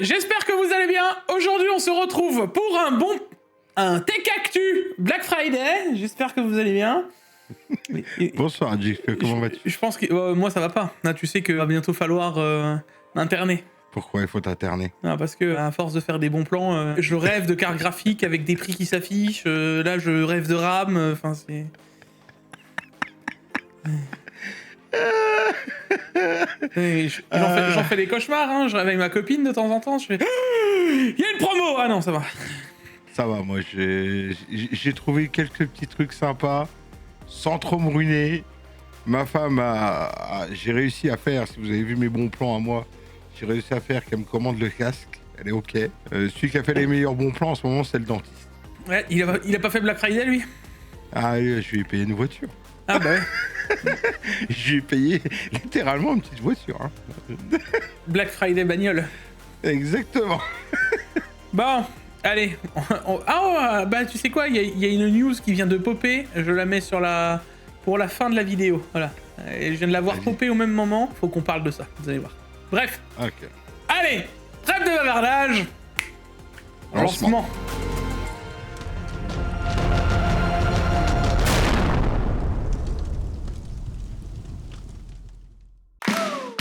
j'espère que vous allez bien. Aujourd'hui, on se retrouve pour un Tech Actu Black Friday. J'espère que vous allez bien. Bonsoir, Jeff. Comment vas-tu? Je pense que moi, ça va pas. Là, tu sais qu'il va bientôt falloir m'interner. Pourquoi il faut t'interner? Non, parce que à force de faire des bons plans, je rêve de cartes graphiques avec des prix qui s'affichent. Là, je rêve de RAM. Enfin, c'est... J'en fais des cauchemars, hein. Je rêve avec ma copine de temps en temps, je fais il y a une promo. Ah non, ça va. Ça va, moi j'ai trouvé quelques petits trucs sympas, sans trop me ruiner. Ma femme j'ai réussi à faire, si vous avez vu mes bons plans à moi, j'ai réussi à faire qu'elle me commande le casque, elle est ok. Celui qui a fait les meilleurs bons plans en ce moment, c'est le dentiste. Ouais, il a pas fait Black Friday, lui? Ah, je lui ai payé une voiture. Ah bah ouais. Je lui ai payé littéralement une petite voiture. Hein. Black Friday bagnole. Exactement. Bon, allez. Bah tu sais quoi, il y a une news qui vient de popper. Je la mets pour la fin de la vidéo. Voilà. Et je viens de la voir popper au même moment. Faut qu'on parle de ça, vous allez voir. Bref. Ok. Allez, trêve de bavardage. Lancement.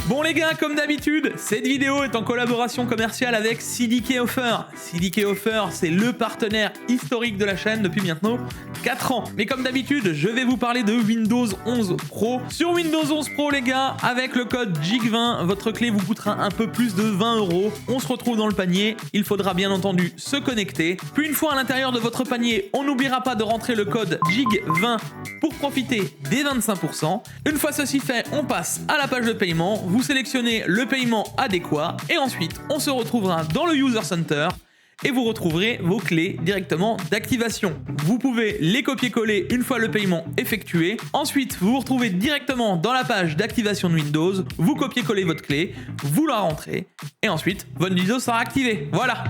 Bon les gars, comme d'habitude, cette vidéo est en collaboration commerciale avec CDK Offer. CDK Offer, c'est le partenaire historique de la chaîne depuis maintenant 4 ans. Mais comme d'habitude, je vais vous parler de Windows 11 Pro. Sur Windows 11 Pro les gars, avec le code JIG20, votre clé vous coûtera un peu plus de 20 €. On se retrouve dans le panier, il faudra bien entendu se connecter. Puis une fois à l'intérieur de votre panier, on n'oubliera pas de rentrer le code JIG20 pour profiter des 25%. Une fois ceci fait, on passe à la page de paiement. Vous sélectionnez le paiement adéquat et ensuite on se retrouvera dans le User Center et vous retrouverez vos clés directement d'activation. Vous pouvez les copier-coller une fois le paiement effectué. Ensuite, vous vous retrouvez directement dans la page d'activation de Windows, vous copiez-collez votre clé, vous la rentrez et ensuite votre Windows sera activé. Voilà.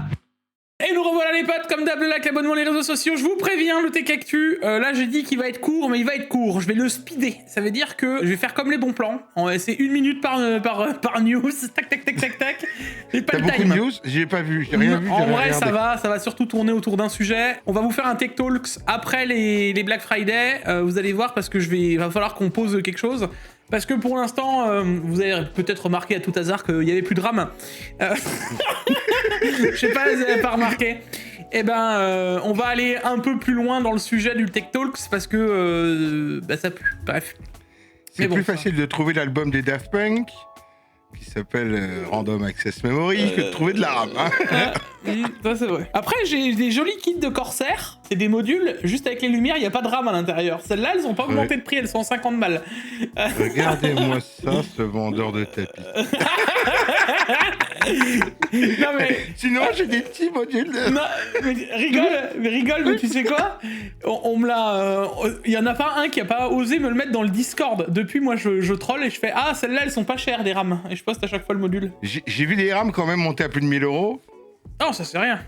Et nous revoilà les potes, comme d'hab, le like, l'abonnement, les réseaux sociaux. Je vous préviens, le Tech Actu, là j'ai dit qu'il va être court, mais il va être court. Je vais le speeder. Ça veut dire que je vais faire comme les bons plans. C'est 1 minute par news. Tac, tac, tac, tac, tac. J'ai pas T'as le beaucoup time. de news? J'ai pas vu, j'ai rien vu. En vrai, regardé. ça va surtout tourner autour d'un sujet. On va vous faire un Tech Talks après les Black Friday. Vous allez voir, parce que il va falloir qu'on pose quelque chose. Parce que pour l'instant, vous avez peut-être remarqué à tout hasard qu'il n'y avait plus de RAM. Je sais pas, vous n'avez pas remarqué. Eh ben, on va aller un peu plus loin dans le sujet du Tech Talks parce que ça pue. Bref. C'est plus facile de trouver l'album des Daft Punk, qui s'appelle Random Access Memory, que de trouver de la RAM. Hein. Ça c'est vrai. Après, j'ai des jolis kits de Corsair. C'est des modules, juste avec les lumières, il n'y a pas de RAM à l'intérieur. Celles-là, elles ont pas augmenté de prix, elles sont 50 balles. Regardez-moi ça, ce vendeur de tapis. Non mais... Sinon, j'ai des petits modules. Non, mais rigole, mais tu sais quoi? On me l'a... Il y en a pas un qui a pas osé me le mettre dans le Discord. Depuis, moi, je troll et je fais « Ah, celles-là, elles sont pas chères, des RAM. » Et je poste à chaque fois le module. J'ai vu les RAM quand même monter à plus de 1000 €. Non, ça c'est rien.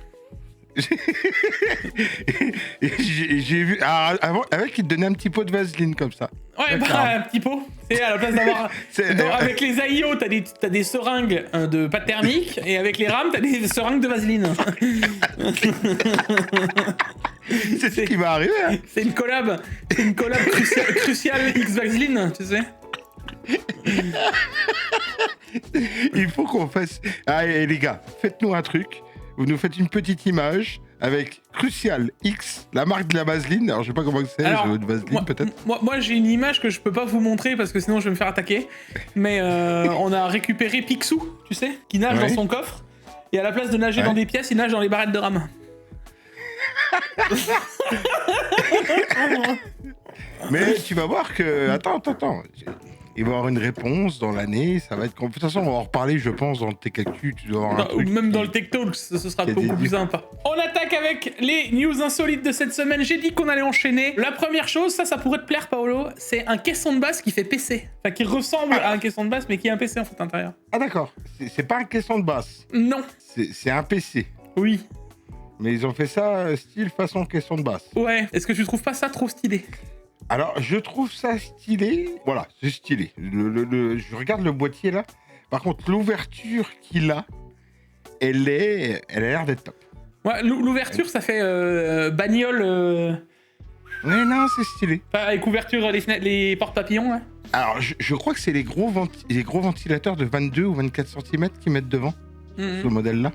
J'ai vu... avant, avec, ils te donnaient un petit pot de vaseline comme ça. Ouais, bah, un petit pot. C'est à la place d'avoir... avec les AIO, t'as des seringues de pâte thermique, et avec les RAM, t'as des seringues de vaseline. C'est ce qui va arriver. Hein. C'est une collab cruciale X-Vaseline, tu sais. Il faut qu'on fasse... Allez, les gars, faites-nous un truc. Vous nous faites une petite image avec Crucial X, la marque de la vaseline. Alors, je sais pas comment c'est, de vaseline peut-être. Moi, j'ai une image que je peux pas vous montrer parce que sinon je vais me faire attaquer. Mais on a récupéré Picsou, tu sais, qui nage dans son coffre. Et à la place de nager dans des pièces, il nage dans les barrettes de RAM. Mais tu vas voir que... Attends. Il va y avoir une réponse dans l'année, ça va être... De toute façon, on va en reparler, je pense, dans le Tech Actu. Tu dois avoir un truc même dans le Tech Talks, ce sera beaucoup plus sympa. On attaque avec les news insolites de cette semaine. J'ai dit qu'on allait enchaîner. La première chose, ça pourrait te plaire, Paolo, c'est un caisson de basse qui fait PC. Enfin, qui ressemble à un caisson de basse, mais qui a un PC en fait à l'intérieur. Ah d'accord, c'est pas un caisson de basse. Non. C'est un PC. Oui. Mais ils ont fait ça style façon caisson de basse. Ouais. Est-ce que tu trouves pas ça trop stylé? Alors, je trouve ça stylé. Voilà, c'est stylé. Je regarde le boîtier là. Par contre, l'ouverture qu'il a, elle a l'air d'être top. Ouais, l'ouverture, ça fait bagnole. Ouais, non, c'est stylé. Avec ouverture les portes papillons, hein. Alors, je crois que c'est les gros ventilateurs de 22 ou 24 cm qu'ils mettent devant, ce modèle-là.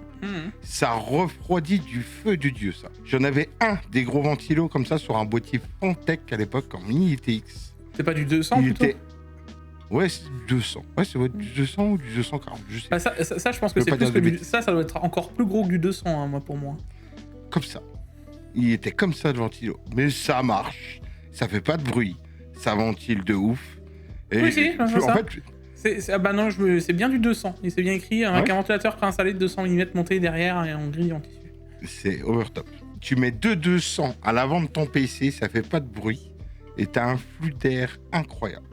Ça refroidit du feu de Dieu, ça. J'en avais un des gros ventilos comme ça sur un boîtier Fontec à l'époque en mini ITX. C'est pas du 200 plutôt Ouais, c'est du 200. Ouais, c'est du 200 ou du 240, je sais. Bah ça, je pense que c'est plus que ça doit être encore plus gros que du 200, hein, moi, pour moi. Comme ça. Il était comme ça, le ventilo. Mais ça marche. Ça fait pas de bruit. Ça ventile de ouf. Et oui, si, en ça. fait, bah non, c'est bien du 200. Il s'est bien écrit, avec un ventilateur préinstallé de 200 mm monté derrière et en grille en tissu. C'est overtop. Tu mets 200 à l'avant de ton PC, ça fait pas de bruit. Et t'as un flux d'air incroyable.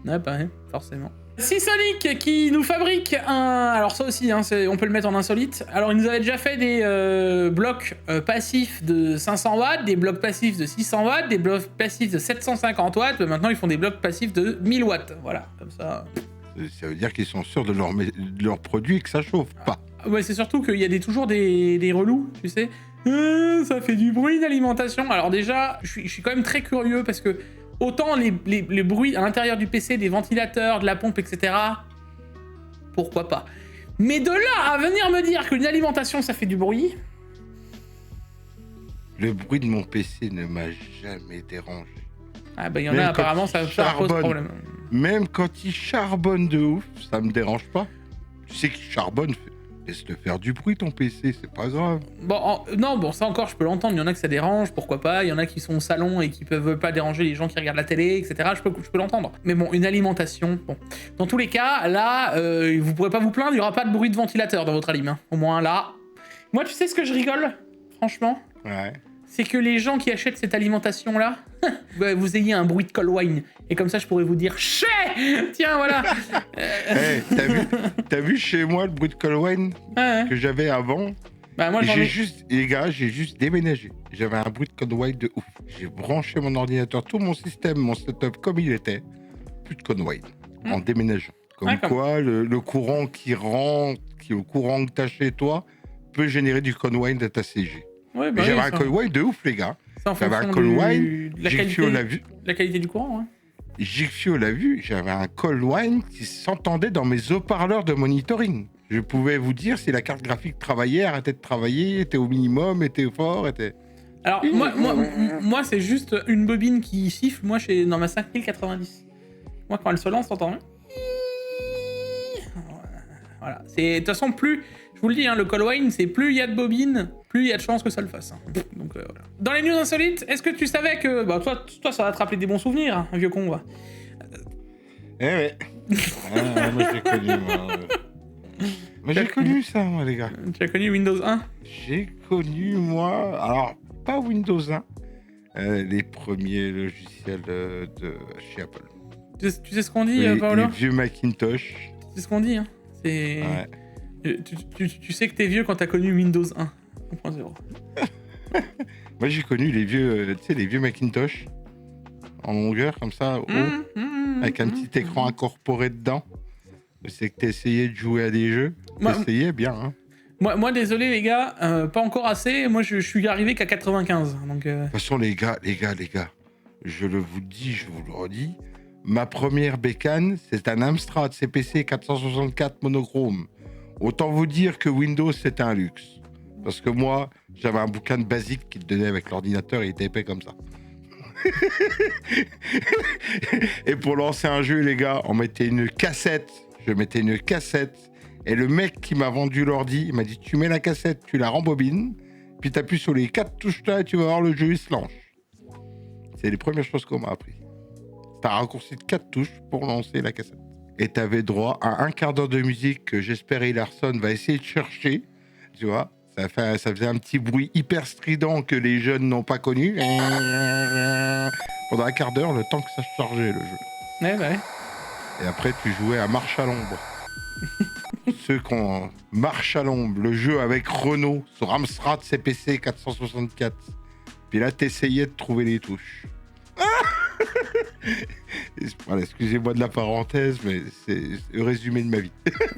Ouais, bah ouais, forcément. Seasonic qui nous fabrique un... Alors ça aussi, hein, on peut le mettre en insolite. Alors il nous avait déjà fait des blocs passifs de 500 watts, des blocs passifs de 600 watts, des blocs passifs de 750 watts. Maintenant ils font des blocs passifs de 1000 watts. Voilà, comme ça. Ça veut dire qu'ils sont sûrs de leur produit et que ça chauffe pas. Ouais, c'est surtout qu'il y a toujours des relous, tu sais. Ça fait du bruit d'alimentation. Alors déjà, je suis quand même très curieux parce que autant les bruits à l'intérieur du PC, des ventilateurs, de la pompe, etc. Pourquoi pas. Mais de là à venir me dire qu'une alimentation, ça fait du bruit... Le bruit de mon PC ne m'a jamais dérangé. Ah bah il y en a apparemment, ça pose problème. Même quand il charbonne de ouf, ça me dérange pas. Tu sais qu'il charbonne, laisse-le faire du bruit ton PC, c'est pas grave. Bon, ça encore, je peux l'entendre. Il y en a que ça dérange, pourquoi pas. Il y en a qui sont au salon et qui peuvent pas déranger les gens qui regardent la télé, etc. Je peux l'entendre. Mais bon, une alimentation, bon. Dans tous les cas, là, vous pourrez pas vous plaindre, il y aura pas de bruit de ventilateur dans votre alim. Hein. Au moins là. Moi, tu sais ce que je rigole, franchement. Ouais. C'est que les gens qui achètent cette alimentation-là, vous ayez un bruit de Colwyn. Et comme ça, je pourrais vous dire « Chais !» Tiens, voilà. Hey, t'as vu chez moi le bruit de Colwyn que j'avais avant? Bah moi, j'ai juste déménagé. J'avais un bruit de Colwyn de ouf. J'ai branché mon ordinateur, tout mon système, mon setup comme il était. Plus de Colwyn en déménageant. Comme quoi, le courant qui rentre, au courant que t'as chez toi, peut générer du Colwyn de ta CG. Ouais, bah j'avais un Colwyn de ouf, les gars. J'avais un Colwyn, Gigfio l'a vu. La qualité du courant, hein. Gigfio l'a vu, j'avais un Colwyn qui s'entendait dans mes haut-parleurs de monitoring. Je pouvais vous dire si la carte graphique travaillait, arrêtait de travailler, était au minimum, était fort, était... Alors, moi c'est juste une bobine qui siffle, moi, dans ma 5090. Moi, quand elle se lance, t'entends? Voilà. De toute façon, plus... Je vous le dis, hein, le Colwyn, c'est plus il y a de bobines, plus il y a de chances que ça le fasse. Hein. Donc, voilà. Dans les news insolites, est-ce que tu savais que... Bah, toi, ça va te rappeler des bons souvenirs, hein, un vieux con, va. Eh ouais. Moi, j'ai connu, moi. Mais j'ai connu ça, moi, les gars. Tu as connu Windows 1? J'ai connu, moi... Alors, pas Windows 1. Les premiers logiciels de chez Apple. Tu sais ce qu'on dit, Paolo? Les vieux Macintosh. Tu sais ce qu'on dit, hein? C'est... Ouais. Tu sais que t'es vieux quand t'as connu Windows 1. 1.0. Moi, j'ai connu les vieux, les vieux Macintosh en longueur, comme ça, haut, avec un petit écran incorporé dedans. C'est que t'essayais de jouer à des jeux. T'essayais bien, hein. Moi, désolé, les gars, pas encore assez. Moi, je suis arrivé qu'à 95. Donc, De toute façon, les gars, je vous dis, je vous le redis, ma première bécane, c'est un Amstrad CPC 464 monochrome. Autant vous dire que Windows, c'était un luxe. Parce que moi, j'avais un bouquin de basique qui te donnait avec l'ordinateur et il était épais comme ça. Et pour lancer un jeu, les gars, on mettait une cassette. Je mettais une cassette. Et le mec qui m'a vendu l'ordi, il m'a dit, tu mets la cassette, tu la rembobines, puis tu appuies sur les 4 touches là et tu vas voir le jeu, il se lance. C'est les premières choses qu'on m'a appris. T'as un raccourci de 4 touches pour lancer la cassette. Et t'avais droit à un quart d'heure de musique que j'espère Larson va essayer de chercher. Tu vois, ça faisait un petit bruit hyper strident que les jeunes n'ont pas connu. Pendant un quart d'heure, le temps que ça se chargeait, le jeu. Ouais, bah ouais. Et après, tu jouais à Marche à l'ombre. Ceux qui ont Marche à l'ombre, le jeu avec Renault sur Amstrad CPC 464. Puis là, t'essayais de trouver les touches. Voilà, excusez-moi de la parenthèse, mais c'est le résumé de ma vie.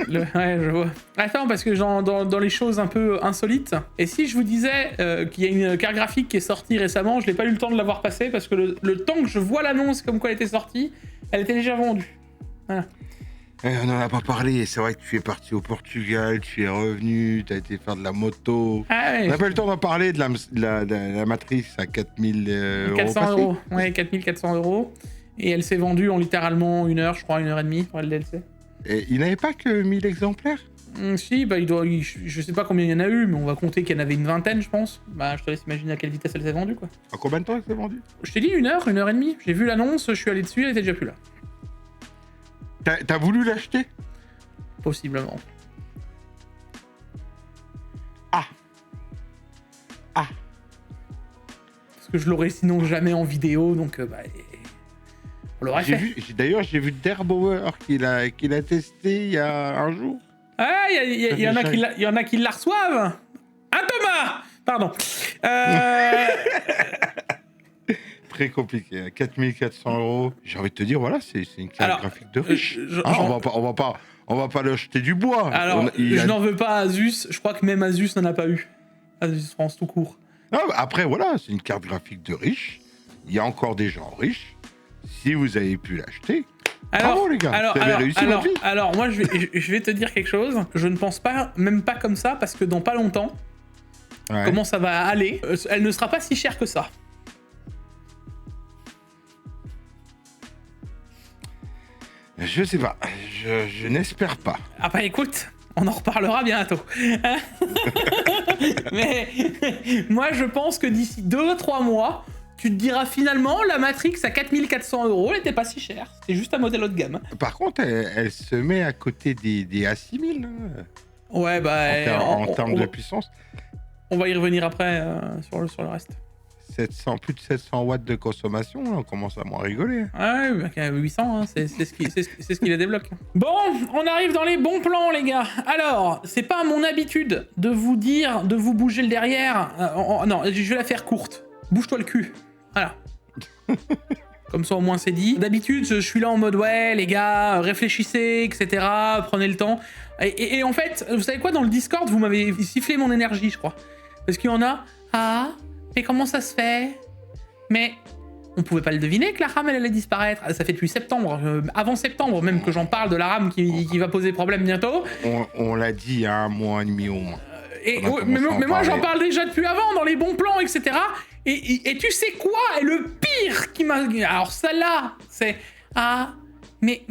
Ouais, je vois. Attends, parce que dans les choses un peu insolites, et si je vous disais qu'il y a une carte graphique qui est sortie récemment, je n'ai pas eu le temps de l'avoir passée, parce que le temps que je vois l'annonce comme quoi elle était sortie, elle était déjà vendue. Voilà. On n'en a pas parlé, c'est vrai que tu es parti au Portugal, tu es revenu, tu as été faire de la moto. Ah ouais, On n'a pas eu le temps d'en parler de la matrice à 4000 euros. 400 euros. Ouais, 4400 euros. Et elle s'est vendue en littéralement 1 heure, je crois, 1h30 pour le DLC. Et il n'avait pas que 1000 exemplaires? Si, bah je sais pas combien il y en a eu, mais on va compter qu'il y en avait une vingtaine, je pense. Bah, je te laisse imaginer à quelle vitesse elle s'est vendue, quoi. En combien de temps elle s'est vendue? Je t'ai dit 1h30. J'ai vu l'annonce, je suis allé dessus, elle était déjà plus là. T'as voulu l'acheter? Possiblement. Ah. Parce que je l'aurais sinon jamais en vidéo, donc bah, on l'aurait fait. D'ailleurs, j'ai vu Derbauer qu'il a testé il y a un jour. Ah, il y en a qui la reçoivent. Un Thomas. Pardon. Très compliqué, 4400 euros. J'ai envie de te dire, voilà, c'est une carte graphique de riche. On va pas l'acheter du bois. Alors, je n'en veux pas à Asus. Je crois que même Asus n'en a pas eu. Asus France tout court. Non, après, voilà, c'est une carte graphique de riche. Il y a encore des gens riches. Si vous avez pu l'acheter, bravo les gars, vous avez réussi votre vie. Alors, moi, je vais te dire quelque chose. Je ne pense pas, même pas comme ça, parce que dans pas longtemps, comment ça va aller, elle ne sera pas si chère que ça. Je sais pas, je n'espère pas. Ah bah écoute, on en reparlera bientôt. Mais moi je pense que d'ici 2-3 mois, tu te diras finalement la Matrix à 4400 euros, elle était pas si chère. C'est juste un modèle haut de gamme. Par contre, elle se met à côté des A6000. Hein, ouais, bah... En termes de puissance. On va y revenir après sur le reste. Plus de 700 watts de consommation, là, on commence à moins rigoler. Ah ouais, 800, hein, c'est ce qui les débloque. Bon, on arrive dans les bons plans, les gars. Alors, c'est pas mon habitude de vous dire, de vous bouger le derrière. Non, je vais la faire courte. Bouge-toi le cul. Voilà. Comme ça, au moins, c'est dit. D'habitude, je suis là en mode, ouais, les gars, réfléchissez, etc. Prenez le temps. Et en fait, vous savez quoi, dans le Discord, vous m'avez sifflé mon énergie, je crois. Parce qu'il y en a... Ah... Mais comment ça se fait? Mais on pouvait pas le deviner que la RAM elle allait disparaître. Ça fait depuis septembre, avant septembre même que j'en parle de la RAM qui va poser problème bientôt. On l'a dit il y a 1 mois et demi au moins. Mais moi j'en parle déjà depuis avant dans les bons plans, etc. Et tu sais quoi? Et le pire qui m'a... Alors celle-là, c'est... Ah, mais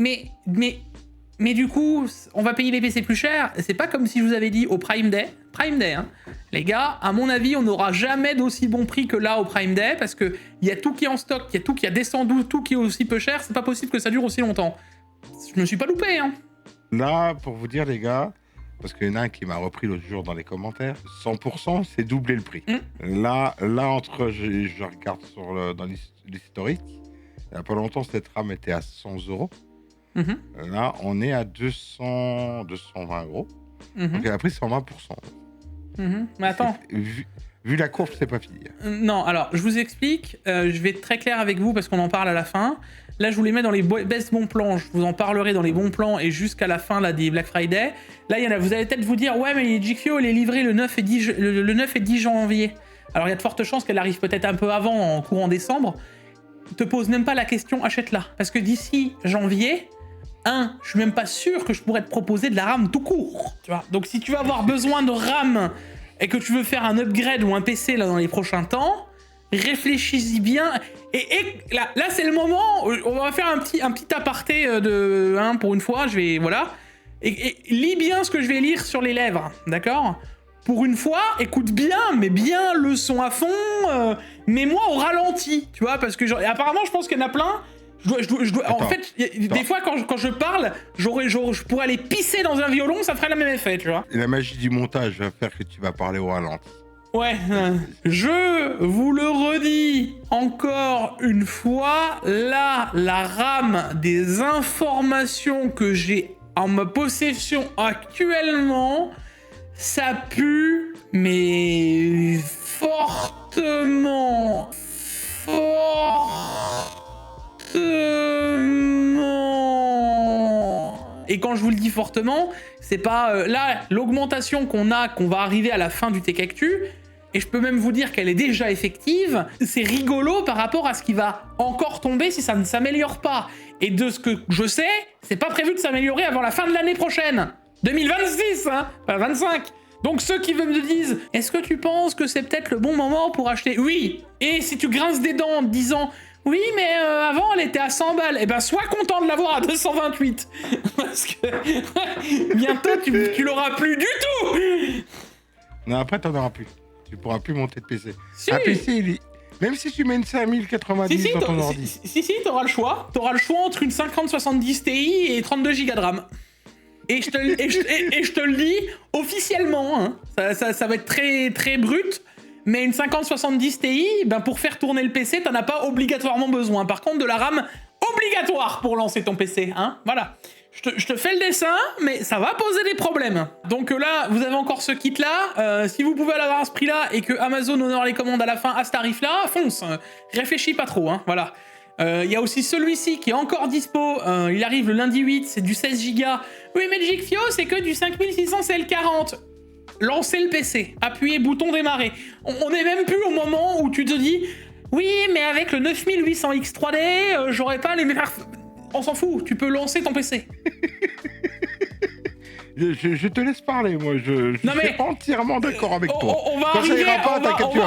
du coup, on va payer les PC plus cher. C'est pas comme si je vous avais dit au Prime Day. Prime Day, hein. Les gars, à mon avis, on n'aura jamais d'aussi bon prix que là au Prime Day, parce que il y a tout qui est en stock, il y a tout qui a descendu, tout qui est aussi peu cher. C'est pas possible que ça dure aussi longtemps. Je me suis pas loupé, hein. Là, pour vous dire, les gars, parce qu'il y en a un qui m'a repris l'autre jour dans les commentaires, 100%, c'est doubler le prix. Là, entre, je regarde dans l'historique, il y a pas longtemps, cette RAM était à 100 euros. Là, on est à 220 euros. Donc, elle a pris 120%. Mais attends. Vu la courbe, c'est pas fini. Non, alors, je vous explique. Je vais être très clair avec vous parce qu'on en parle à la fin. Là, je vous les mets dans les best bons plans. Je vous en parlerai dans les bons plans et jusqu'à la fin là, des Black Friday. Là, il y en a, vous allez peut-être vous dire, ouais, mais GeForce, il est livré le 9 et 10 janvier. Alors, il y a de fortes chances qu'elle arrive peut-être un peu avant, en courant décembre. Te pose même pas la question, achète-la. Parce que d'ici janvier... je suis même pas sûr que je pourrais te proposer de la RAM tout court, tu vois. Donc si tu vas avoir besoin de RAM et que tu veux faire un upgrade ou un PC là dans les prochains temps, réfléchis-y bien. Et là c'est le moment, on va faire un petit aparté pour une fois, je vais, voilà. Et lis bien ce que je vais lire sur les lèvres, d'accord? Pour une fois, écoute bien, mais bien le son à fond, mets-moi au ralenti, tu vois, parce que apparemment je pense qu'il y en a plein. En fait, des fois, quand je parle, je pourrais aller pisser dans un violon, ça ferait le même effet, tu vois. Et la magie du montage va faire que tu vas parler au ralenti. Ouais. Je vous le redis encore une fois, là, la RAM des informations que j'ai en ma possession actuellement, ça pue, mais fortement. Et quand je vous le dis fortement, c'est pas... là, l'augmentation qu'on va arriver à la fin du Tech Actu, et je peux même vous dire qu'elle est déjà effective, c'est rigolo par rapport à ce qui va encore tomber si ça ne s'améliore pas. Et de ce que je sais, c'est pas prévu de s'améliorer avant la fin de l'année prochaine. 2026, hein, pas 25. Donc ceux qui me disent « Est-ce que tu penses que c'est peut-être le bon moment pour acheter ?» Oui. Et si tu grinces des dents en te disant « Oui, mais avant, elle était à 100 balles. » Eh ben, sois content de l'avoir à 228. Parce que bientôt, tu l'auras plus du tout. Non, après, t'en auras plus. Tu pourras plus monter de PC. Si. Un PC, même si tu mets une 5090 dans ton ordi. Si, t'auras le choix. T'auras le choix entre une 5070 Ti et 32 Go de RAM. Et je te le dis officiellement, hein. Ça va être très, très brut, mais une 5070 Ti, ben pour faire tourner le PC, t'en as pas obligatoirement besoin. Par contre, de la RAM obligatoire pour lancer ton PC, hein. Voilà. Je te fais le dessin, mais ça va poser des problèmes. Donc là, vous avez encore ce kit-là. Si vous pouvez l'avoir à ce prix-là et que Amazon honore les commandes à la fin à ce tarif-là, fonce. Réfléchis pas trop, hein. Voilà. Il y a aussi celui-ci qui est encore dispo. Il arrive le lundi 8, c'est du 16 Go. Oui, mais le Gigfio, c'est que du 5600 CL40. Lancez le PC, appuyez bouton démarrer. On est même plus au moment où tu te dis oui, mais avec le 9800 X3D, j'aurais pas les meilleurs. On s'en fout, tu peux lancer ton PC. Je te laisse parler, moi. Je suis entièrement d'accord avec toi. On va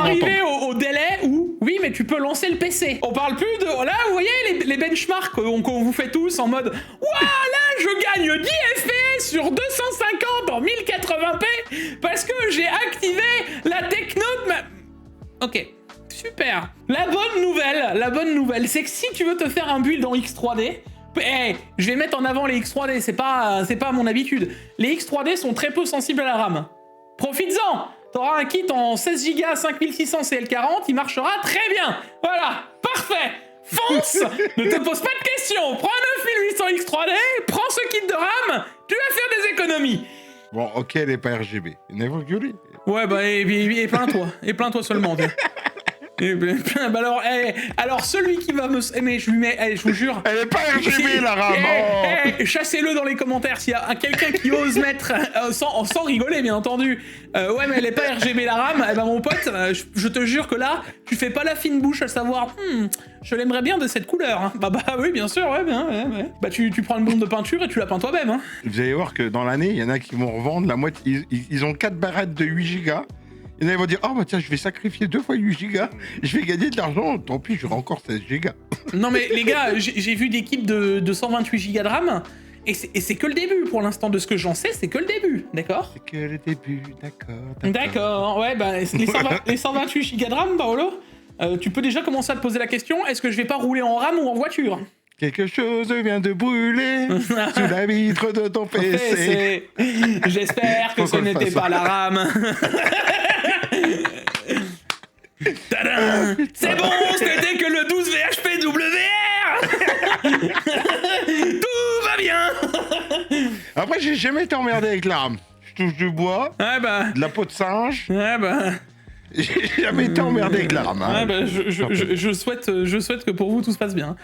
arriver au délai où, oui, mais tu peux lancer le PC. On parle plus de... Là, vous voyez les benchmarks qu'on vous fait tous en mode... Ouah, là, je gagne 10 FPS sur 250 en 1080p parce que j'ai activé la techno de ma... Ok, super. La bonne nouvelle, c'est que si tu veux te faire un build en X3D... Hey, je vais mettre en avant les X3D, c'est pas à mon habitude. Les X3D sont très peu sensibles à la RAM. Profites-en. T'auras un kit en 16 Go 5600 CL40, il marchera très bien. Voilà, parfait. Fonce. Ne te pose pas de questions. Prends un 9800 X3D, prends ce kit de RAM, tu vas faire des économies. Bon, ok, elle est pas RGB. Never Fury. Ouais, bah, et plains-toi seulement. Bah alors celui qui va me... Mais je lui mets... je vous jure... Elle est pas RGB la RAM. Chassez-le dans les commentaires s'il y a quelqu'un qui ose mettre... sans rigoler bien entendu. Ouais mais elle est pas RGB la RAM. Eh ben mon pote, je te jure que là, tu fais pas la fine bouche à savoir... je l'aimerais bien de cette couleur. Hein. Bah oui bien sûr, ouais bien. Ouais. Bah tu prends une bombe de peinture et tu la peins toi-même. Hein. Vous allez voir que dans l'année, il y en a qui vont revendre la moitié... Ils ont 4 barrettes de 8 Go. Il y en a qui vont dire « Oh bah tiens, je vais sacrifier 2 fois 8 Go, je vais gagner de l'argent, tant pis, j'aurai encore 16 Go. » Non mais les gars, j'ai vu des kits de 128 Go de RAM, et c'est que le début pour l'instant, de ce que j'en sais, c'est que le début, d'accord ? C'est que le début, d'accord. D'accord, ouais, bah les 128 Go de RAM, Paolo, tu peux déjà commencer à te poser la question, est-ce que je vais pas rouler en RAM ou en voiture ? Quelque chose vient de brûler sous la vitre de ton PC. J'espère que ce n'était pas la RAM. Tadam! C'est bon, ce n'était que le 12 VHP WR. Tout va bien. Après, j'ai jamais été emmerdé avec la RAM. Je touche du bois, de la peau de singe. Ouais bah... J'ai jamais été emmerdé avec la RAM. Hein. Ouais, bah, je souhaite que pour vous tout se passe bien.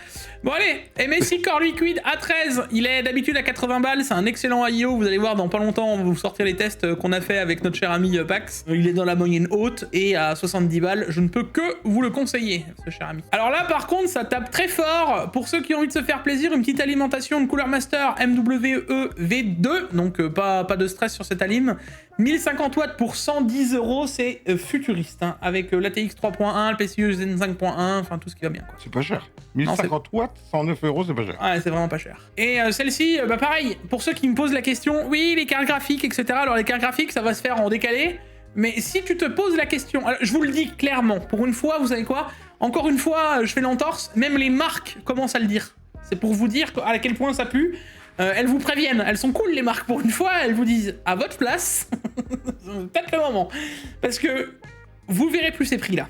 Bon allez, MSI Core Liquid A13, il est d'habitude à 80 balles, c'est un excellent IO, vous allez voir dans pas longtemps, on va vous sortir les tests qu'on a fait avec notre cher ami Pax. Il est dans la moyenne haute et à 70 balles, je ne peux que vous le conseiller, ce cher ami. Alors là par contre, ça tape très fort, pour ceux qui ont envie de se faire plaisir, une petite alimentation de Cooler Master MWE V2, donc pas de stress sur cette alim. 1050 watts pour 110 €, c'est futuriste, hein, avec l'ATX 3.1, le PCIe Zen 5.1, enfin tout ce qui va bien. Quoi. C'est pas cher. 1050 watts, 109 €, c'est pas cher. Ouais, c'est vraiment pas cher. Et celle-ci, bah pareil, pour ceux qui me posent la question, oui, les cartes graphiques, etc. Alors les cartes graphiques, ça va se faire en décalé, mais si tu te poses la question, alors, je vous le dis clairement, pour une fois, vous savez quoi ? Encore une fois, je fais l'entorse, même les marques commencent à le dire. C'est pour vous dire à quel point ça pue. Elles vous préviennent, elles sont cool les marques pour une fois, elles vous disent à votre place, peut-être le moment, parce que vous verrez plus ces prix-là.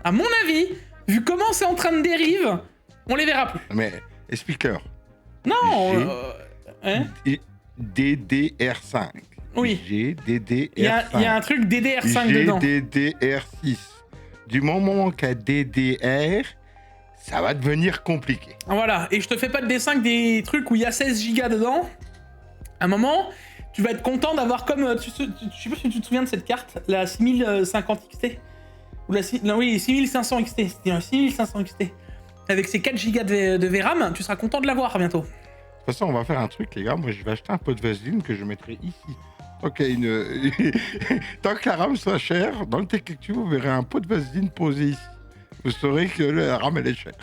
À mon avis, vu comment c'est en train de dérive, on les verra plus. Mais explique-leur. Non. DDR5. Oui. GDDR5. Il y a un truc DDR5 dedans. GDDR6. Du moment qu'à DDR, ça va devenir compliqué. Voilà, et je te fais pas de dessin que des trucs où il y a 16 Go dedans. À un moment, tu vas être content d'avoir comme... je sais pas si tu te souviens de cette carte, la 6050 XT. Ou la... Non, oui, 6500 XT. C'était un 6500 XT. Avec ses 4 Go de VRAM, tu seras content de l'avoir bientôt. De toute façon, on va faire un truc, les gars. Moi, je vais acheter un pot de vaseline que je mettrai ici. Tant qu'il y a une... Tant que la RAM soit chère, dans le Tech-Actu, vous verrez un pot de vaseline posé ici. Vous saurez que la RAM, elle est chère.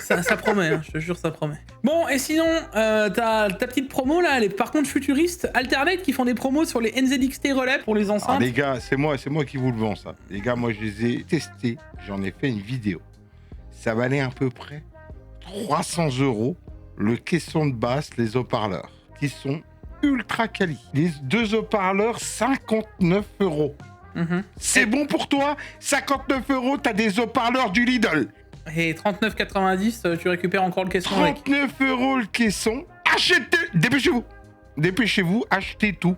Ça promet, hein, je te jure, ça promet. Bon, et sinon, ta petite promo, là, elle est par contre futuriste. Alternate qui font des promos sur les NZXT relais pour les enceintes. Ah, les gars, c'est moi qui vous le vends, ça. Les gars, moi, je les ai testés. J'en ai fait une vidéo. Ça valait à peu près 300 € le caisson de basse, les haut-parleurs, qui sont ultra quali. Les 2 haut-parleurs, 59 €. C'est bon pour toi? 59 €, t'as des haut-parleurs du Lidl. Et 39,90, tu récupères encore le caisson 39 € le caisson. Achetez. Dépêchez-vous, achetez tout.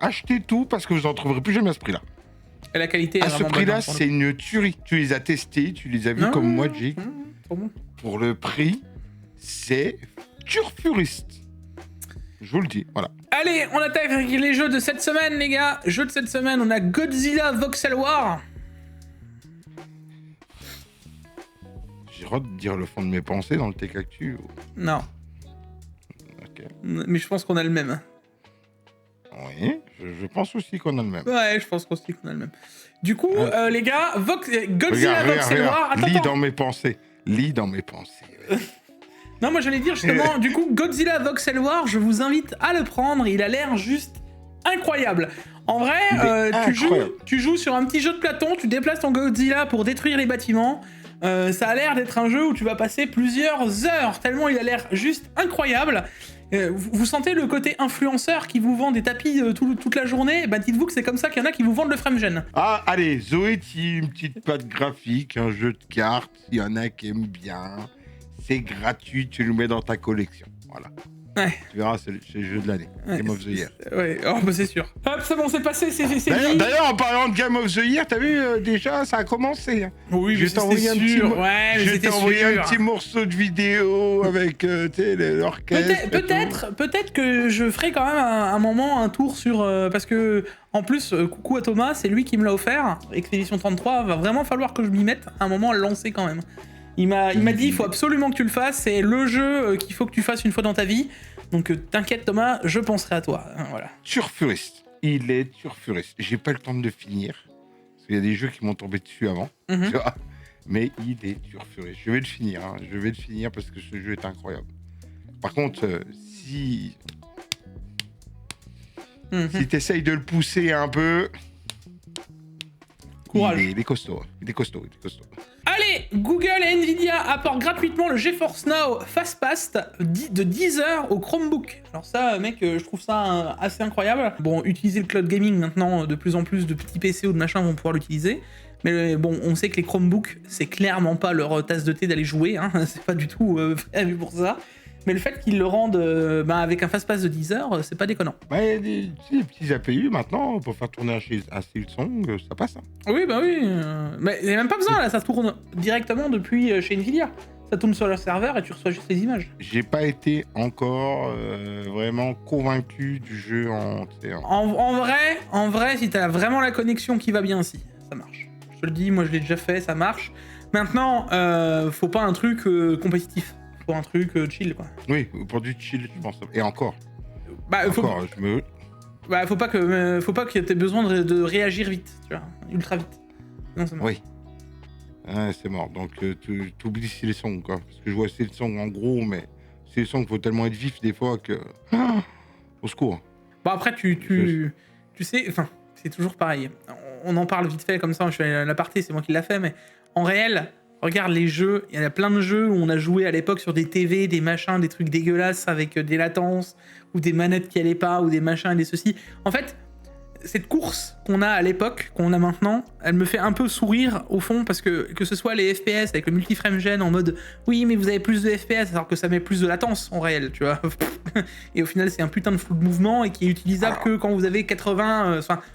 Achetez tout parce que vous n'en trouverez plus jamais à ce prix-là. Et la qualité est à ce prix-là, c'est une tuerie. Tu les as testés, tu les as vus comme moi, Jake. Bon. Pour le prix, c'est turfuriste. Je vous le dis, voilà. Allez, on attaque avec les jeux de cette semaine, les gars. Jeu de cette semaine, on a Godzilla Voxel War. J'ai le droit de dire le fond de mes pensées dans le Tech-Actu. Non. Ok. Mais je pense qu'on a le même. Oui, je pense aussi qu'on a le même. Ouais, je pense aussi qu'on a le même. Du coup, les gars, Godzilla Voxel War... Lis dans mes pensées. Lis dans mes pensées. Non, moi j'allais dire justement, du coup, Godzilla Voxel War, je vous invite à le prendre, il a l'air juste incroyable. En vrai, tu joues sur un petit jeu de platon, tu déplaces ton Godzilla pour détruire les bâtiments. Ça a l'air d'être un jeu où tu vas passer plusieurs heures, tellement il a l'air juste incroyable. Vous sentez le côté influenceur qui vous vend des tapis toute la journée? Bah dites-vous que c'est comme ça qu'il y en a qui vous vendent le FrameGen. Ah, allez, Zoé Team, petite patte graphique, un jeu de cartes, il y en a qui aiment bien. C'est gratuit, tu le mets dans ta collection. Voilà. Ouais. Tu verras, c'est le jeu de l'année. Ouais, Game of the Year. Ouais, oh, bah c'est sûr. Hop, c'est bon, c'est passé, c'est dit. D'ailleurs, en parlant de Game of the Year, t'as vu, déjà, ça a commencé. Oui, je mais t'ai envoyé un petit morceau de vidéo avec l'orchestre. Peut-être que je ferai quand même un moment un tour sur... parce que, en plus, coucou à Thomas, c'est lui qui me l'a offert. Expédition 33, va vraiment falloir que je m'y mette un moment à le lancer quand même. Il m'a dit, il faut absolument que tu le fasses, c'est le jeu qu'il faut que tu fasses une fois dans ta vie. Donc t'inquiète Thomas, je penserai à toi. Voilà. Turfuriste. Il est turfuriste. J'ai pas le temps de le finir. Parce qu'il y a des jeux qui m'ont tombé dessus avant. Tu vois, mais il est turfuriste. Je vais le finir. Hein. Je vais le finir parce que ce jeu est incroyable. Par contre, si t'essayes de le pousser un peu... Courage. Il est costaud. Il est costaud. Allez, Google et Nvidia apportent gratuitement le GeForce Now FastPass de 10 heures au Chromebook. Alors ça, mec, je trouve ça assez incroyable. Bon, utiliser le cloud gaming maintenant, de plus en plus de petits PC ou de machins vont pouvoir l'utiliser. Mais bon, on sait que les Chromebooks, c'est clairement pas leur tasse de thé d'aller jouer. Hein. C'est pas du tout prévu pour ça. Mais le fait qu'ils le rendent avec un fast-pass de 10 heures, c'est pas déconnant. Bah, il y a des petits APU maintenant, pour faire tourner un Silksong, ça passe. Hein. Oui, bah oui. Mais il n'y a même pas besoin, là, ça tourne directement depuis chez Nvidia. Ça tourne sur leur serveur et tu reçois juste les images. J'ai pas été encore vraiment convaincu du jeu En vrai, si t'as vraiment la connexion qui va bien, si, ça marche. Je te le dis, moi je l'ai déjà fait, ça marche. Maintenant, faut pas un truc compétitif. Pour un truc chill, quoi. Oui, pour du chill, je pense. Et encore. Faut pas que t'aies besoin de réagir vite, tu vois, ultra vite. Non, c'est mort. Oui. C'est mort. Donc, tu oublies Silksong, quoi. Parce que je vois Silksong en gros, mais Silksong, faut tellement être vif des fois que... au secours. Bah après, tu sais, enfin, c'est toujours pareil. On en parle vite fait comme ça, je suis à l'aparté, c'est moi qui l'a fait, mais en réel... Regarde les jeux, il y en a plein de jeux où on a joué à l'époque sur des TV, des machins, des trucs dégueulasses avec des latences, ou des manettes qui allaient pas, ou des machins et des ceci. En fait, cette course qu'on a à l'époque, qu'on a maintenant, elle me fait un peu sourire au fond, parce que ce soit les FPS avec le multi-frame-gen en mode « Oui, mais vous avez plus de FPS », alors que ça met plus de latence en réel, tu vois. Et au final, c'est un putain de flou de mouvement et qui est utilisable que quand vous avez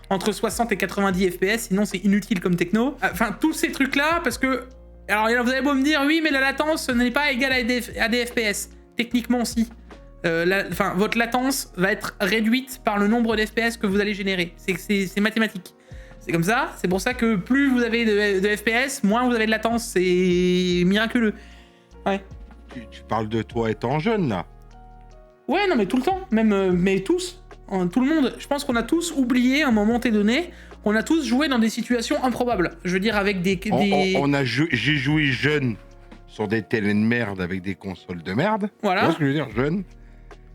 entre 60 et 90 FPS, sinon c'est inutile comme techno. Enfin, tous ces trucs-là, parce que... Alors vous avez beau me dire, oui, mais la latence n'est pas égale à des FPS. Techniquement, si. votre latence va être réduite par le nombre d'FPS que vous allez générer. C'est mathématique. C'est comme ça. C'est pour ça que plus vous avez de FPS, moins vous avez de latence. C'est miraculeux. Ouais. Tu parles de toi étant jeune, là. Ouais, non, mais tout le temps. Même, mais tous. Tout le monde. Je pense qu'on a tous oublié à un moment donné. On a tous joué dans des situations improbables. Je veux dire, avec des... J'ai joué jeune sur des télés de merde avec des consoles de merde. Voilà. Tu vois ce que je veux dire, jeune.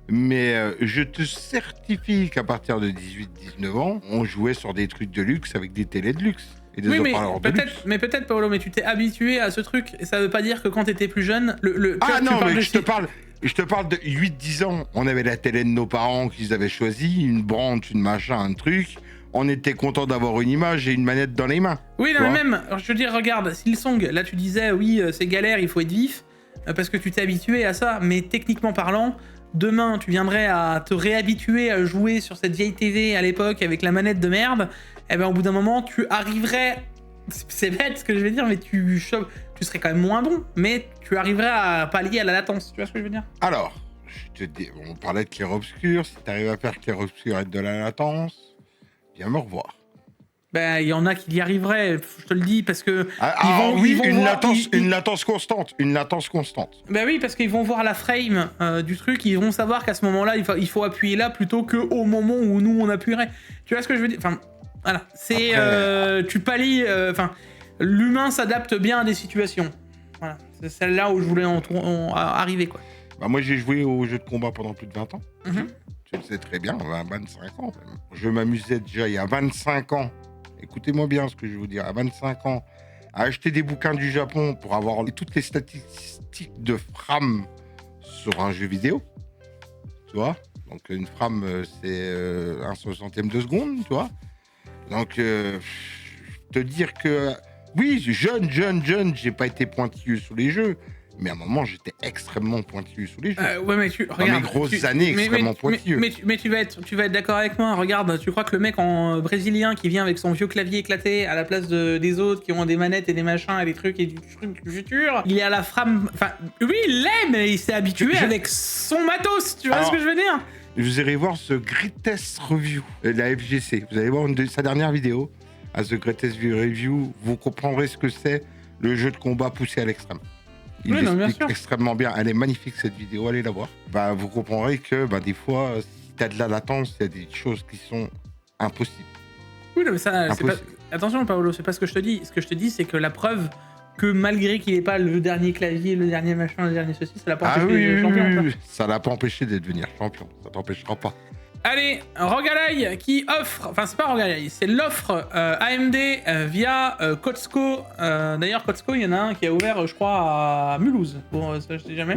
Mais je te certifie qu'à partir de 18-19 ans, on jouait sur des trucs de luxe avec des télés de luxe. Et des haut-parleurs de luxe. Mais peut-être, Paolo, mais tu t'es habitué à ce truc. Et ça veut pas dire que quand t'étais plus jeune... Je te parle de 8-10 ans. On avait la télé de nos parents qu'ils avaient choisi, une branche, une machin, un truc. On était content d'avoir une image et une manette dans les mains. Oui, non, mais même, je veux dire, regarde, Silsong, là tu disais, oui, c'est galère, il faut être vif, parce que tu t'es habitué à ça, mais techniquement parlant, demain, tu viendrais à te réhabituer à jouer sur cette vieille TV à l'époque avec la manette de merde, et ben au bout d'un moment, tu arriverais, c'est bête ce que je vais dire, mais tu serais quand même moins bon, mais tu arriverais à pallier à la latence, tu vois ce que je veux dire? Alors, je te dis, on parlait de clair-obscur, si t'arrives à faire clair-obscur et de la latence, viens me revoir. Ben, il y en a qui y arriveraient, je te le dis, parce que... Une latence constante. Ben oui, parce qu'ils vont voir la frame du truc, ils vont savoir qu'à ce moment-là, il faut appuyer là plutôt qu'au moment où nous, on appuierait. Tu vois ce que je veux dire? Enfin, voilà. C'est... tu pallies... l'humain s'adapte bien à des situations. Voilà. C'est celle-là où je voulais arriver, quoi. Bah moi, j'ai joué aux jeux de combat pendant plus de 20 ans. Mm-hmm. Tu le sais très bien, 25 ans même. Je m'amusais déjà il y a 25 ans. Écoutez-moi bien ce que je vais vous dire. À 25 ans, à acheter des bouquins du Japon pour avoir toutes les statistiques de frame sur un jeu vidéo. Tu vois? Donc une frame, c'est 1/60e de seconde, tu vois? Donc, te dire que... Oui, jeune, j'ai pas été pointilleux sur les jeux. Mais à un moment, j'étais extrêmement pointilleux sous les jeux. Ouais, mais tu regarde. Dans mes grosses années, extrêmement pointilleux. Mais tu vas être d'accord avec moi. Regarde, tu crois que le mec en brésilien qui vient avec son vieux clavier éclaté à la place des autres qui ont des manettes et des machins et des trucs et du futur, il est à la frame. Enfin, oui, il l'est, mais il s'est habitué avec son matos. Tu vois ce que je veux dire? Vous irez voir ce Greatest Review de la FGC. Vous allez voir sa dernière vidéo à The Greatest Review. Vous comprendrez ce que c'est le jeu de combat poussé à l'extrême. Il explique extrêmement bien. Elle est magnifique cette vidéo, allez la voir. Bah, vous comprendrez que des fois, si t'as de la latence, il y a des choses qui sont impossibles. Oui, non, mais ça, c'est pas... Attention, Paolo, c'est pas ce que je te dis. Ce que je te dis, c'est que la preuve que malgré qu'il n'ait pas le dernier clavier, le dernier machin, le dernier ceci, ça l'a pas empêché d'être champion. Ça l'a pas empêché de devenir champion. Ça t'empêchera pas. Allez, Rogalai qui offre, enfin c'est pas Rogalai, c'est l'offre AMD via Kotzko. D'ailleurs, Kotzko, il y en a un qui a ouvert, je crois, à Mulhouse. Bon, ça je sais jamais.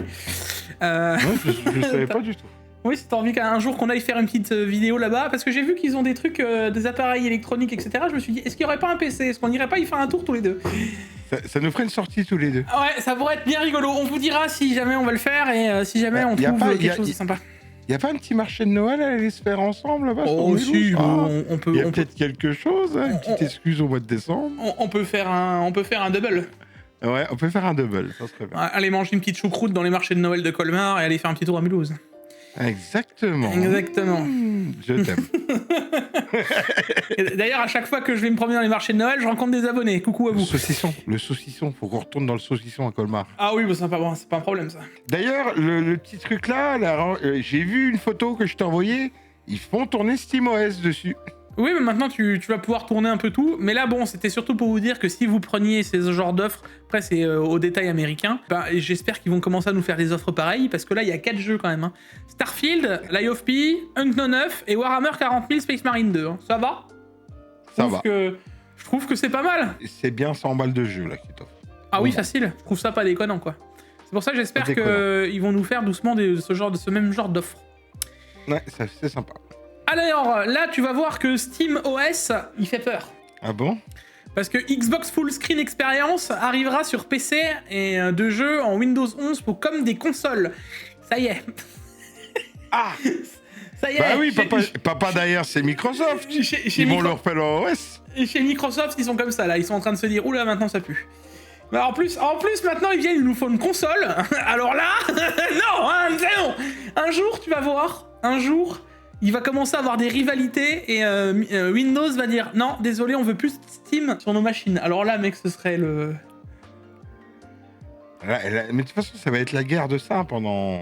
Non, je savais pas du tout. Oui, si t'as envie qu'un jour qu'on aille faire une petite vidéo là-bas, parce que j'ai vu qu'ils ont des trucs, des appareils électroniques, etc. Je me suis dit, est-ce qu'il y aurait pas un PC? Est-ce qu'on irait pas y faire un tour tous les deux? Ça nous ferait une sortie tous les deux. Ouais, ça pourrait être bien rigolo. On vous dira si jamais on va le faire et si jamais on trouve quelque chose de sympa. Y a pas un petit marché de Noël à aller se faire ensemble là-bas? Oh si, on peut. Il y a peut-être quelque chose, hein, une petite excuse au mois de décembre. On peut faire un double. Ouais, on peut faire un double, ça serait bien. Aller manger une petite choucroute dans les marchés de Noël de Colmar et aller faire un petit tour à Mulhouse. Exactement. Je t'aime. D'ailleurs, à chaque fois que je vais me promener dans les marchés de Noël, je rencontre des abonnés. Coucou à vous. Le saucisson. Faut qu'on retourne dans le saucisson à Colmar. Ah oui, bah c'est pas un problème ça. D'ailleurs, le petit truc là, j'ai vu une photo que je t'ai envoyée. Ils font tourner SteamOS dessus. Oui, mais maintenant tu vas pouvoir tourner un peu tout. Mais là, bon, c'était surtout pour vous dire que si vous preniez ces genres d'offres, après c'est au détail américain, j'espère qu'ils vont commencer à nous faire des offres pareilles, parce que là, il y a 4 jeux quand même. Hein. Starfield, Lies of P, Unknown 9 et Warhammer 40 000 Space Marine 2. Hein. Ça va? Ça va. Je trouve que c'est pas mal. C'est bien 100 balles de jeu là qui t'offrent. Ah oui, facile. Je trouve ça pas déconnant, quoi. C'est pour ça que j'espère qu'ils vont nous faire doucement ce même genre d'offres. Ouais, c'est sympa. Alors, là, tu vas voir que SteamOS, il fait peur. Ah bon? Parce que Xbox Full Screen Experience arrivera sur PC et de jeux en Windows 11 comme des consoles. Ça y est. Ah! Ça y est. Bah oui, papa derrière, c'est Microsoft. Ils vont leur faire leur OS. Et chez Microsoft, ils sont comme ça, là. Ils sont en train de se dire, oula, maintenant ça pue. Bah en plus, maintenant, ils viennent, il nous faut une console. Alors là, non, hein, c'est non. Un jour, tu vas voir, il va commencer à avoir des rivalités et Windows va dire non, désolé, on veut plus Steam sur nos machines. Alors là, mec, ce serait le... Mais de toute façon, ça va être la guerre de ça pendant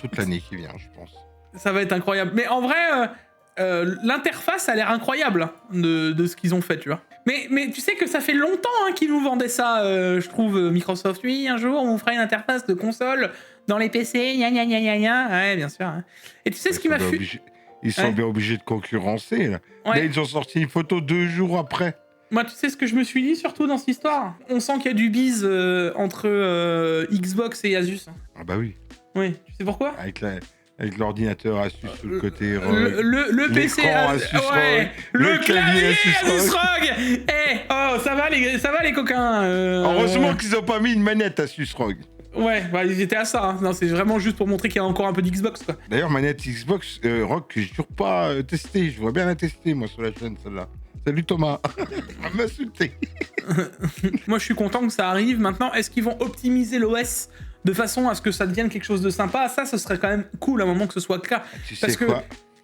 toute l'année qui vient, je pense. Ça va être incroyable. Mais en vrai, l'interface a l'air incroyable de ce qu'ils ont fait, tu vois. Mais tu sais que ça fait longtemps qu'ils nous vendaient ça, je trouve, Microsoft. Oui, un jour, on vous fera une interface de console dans les PC, gna gna gna gna gna. Ouais, bien sûr. Hein. Et tu sais ce qui m'a fait... Ils sont bien obligés de concurrencer, là. Ouais. Là, ils ont sorti une photo 2 jours après. Moi, tu sais ce que je me suis dit, surtout dans cette histoire? On sent qu'il y a du bise entre Xbox et Asus. Ah bah oui. Oui, tu sais pourquoi? Avec l'ordinateur Asus sur le côté le PC Asus ouais, le clavier Asus ROG. Eh, oh, ça va les coquins. Heureusement qu'ils ont pas mis une manette Asus ROG. Ouais, bah ils étaient à ça. Hein. Non, c'est vraiment juste pour montrer qu'il y a encore un peu d'Xbox, quoi. D'ailleurs, manette Xbox ROG que j'ai toujours pas testé. Je voudrais bien la tester, moi, sur la chaîne, celle-là. Salut Thomas. On m'a insulté. Moi, je suis content que ça arrive. Maintenant, est-ce qu'ils vont optimiser l'OS de façon à ce que ça devienne quelque chose de sympa? Ça, ce serait quand même cool à un moment que ce soit clair. Parce que,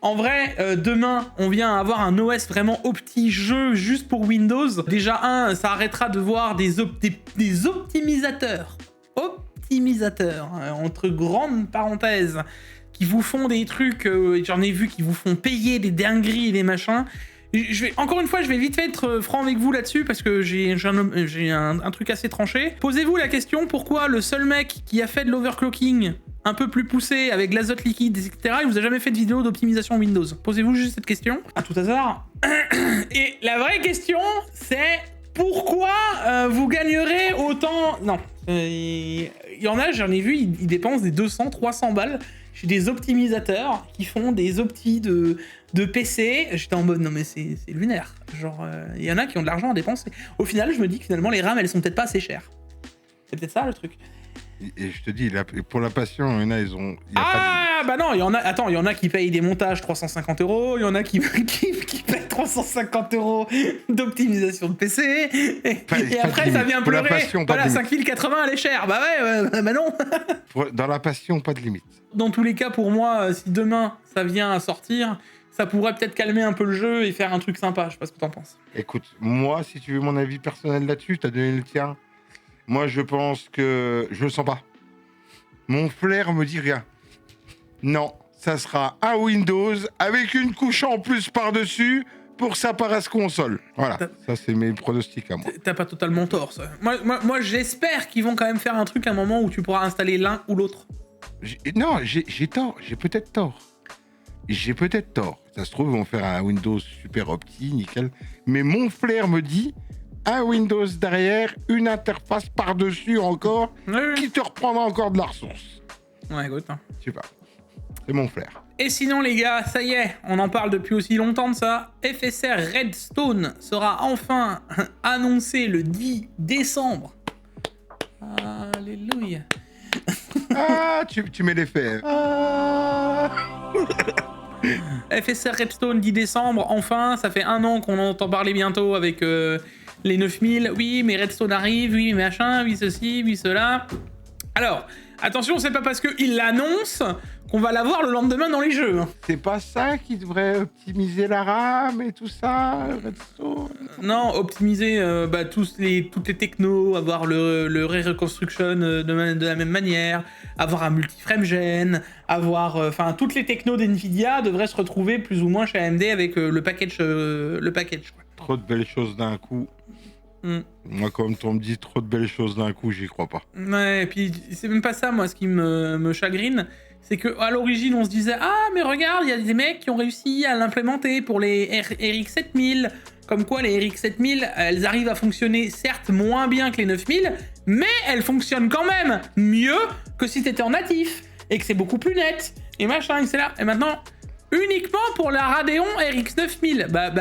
en vrai, demain, on vient avoir un OS vraiment opti-jeu juste pour Windows. Déjà, ça arrêtera de voir des optimisateurs. Entre grandes parenthèses, qui vous font des trucs, j'en ai vu, qui vous font payer des dingueries et des machins. Encore une fois, je vais vite fait être franc avec vous là-dessus parce que j'ai un truc assez tranché. Posez-vous la question, pourquoi le seul mec qui a fait de l'overclocking un peu plus poussé avec l'azote liquide, etc., il vous a jamais fait de vidéo d'optimisation Windows? Posez-vous juste cette question, à tout hasard. Et la vraie question, c'est pourquoi vous gagnerez autant... Non, il y en a, j'en ai vu, ils dépensent des 200-300 balles chez des optimisateurs qui font des optis de PC. J'étais en mode, non mais c'est lunaire. Genre, il y en a qui ont de l'argent à dépenser. Au final, je me dis que finalement, les RAM, elles sont peut-être pas assez chères. C'est peut-être ça, le truc. Et je te dis, pour la passion, il y en a, ils ont... Bah non, il y en a qui payent des montages 350 €, il y en a qui payent 350 € d'optimisation de PC, et après ça vient pleurer, voilà, 5080 elle est chère, bah ouais, bah non. Dans la passion, pas de limite. Dans tous les cas, pour moi, si demain ça vient à sortir, ça pourrait peut-être calmer un peu le jeu et faire un truc sympa, je sais pas ce que t'en penses. Écoute, moi, si tu veux mon avis personnel là-dessus, t'as donné le tien. Moi, je pense que je le sens pas. Mon flair me dit rien. Non, ça sera un Windows avec une couche en plus par-dessus pour que ça paraisse console. Voilà, ça c'est mes pronostics à moi. T'as pas totalement tort, ça. Moi j'espère qu'ils vont quand même faire un truc à un moment où tu pourras installer l'un ou l'autre. Non, j'ai tort, j'ai peut-être tort. Ça se trouve, ils vont faire un Windows super opti, nickel. Mais mon flair me dit... un Windows derrière, une interface par-dessus encore, qui te reprendra encore de la ressource. Ouais, écoute. Je sais pas. C'est mon flair. Et sinon, les gars, ça y est, on en parle depuis aussi longtemps de ça. FSR Redstone sera enfin annoncé le 10 décembre. Alléluia. Ah, tu mets l'effet. Ah. FSR Redstone 10 décembre, enfin, ça fait 1 an qu'on entend parler bientôt avec... les 9000, oui, mais Redstone arrive, oui, mais machin, oui, ceci, oui, cela. Alors, attention, c'est pas parce qu'ils l'annoncent qu'on va l'avoir le lendemain dans les jeux. C'est pas ça qui devrait optimiser la RAM et tout ça, Redstone? Non, optimiser toutes les technos, avoir le Ray Reconstruction de la même manière, avoir un multiframe gen, avoir... Enfin, toutes les technos d'NVIDIA devraient se retrouver plus ou moins chez AMD avec le package, quoi. Trop de belles choses d'un coup. Moi, comme on me dit trop de belles choses d'un coup, j'y crois pas. Ouais, et puis c'est même pas ça, moi, ce qui me chagrine, c'est qu'à l'origine, on se disait « Ah, mais regarde, il y a des mecs qui ont réussi à l'implémenter pour les RX 7000. » Comme quoi, les RX 7000, elles arrivent à fonctionner, certes, moins bien que les 9000, mais elles fonctionnent quand même mieux que si t'étais en natif, et que c'est beaucoup plus net, et machin, etc. Et maintenant... uniquement pour la Radeon RX 9000. Bah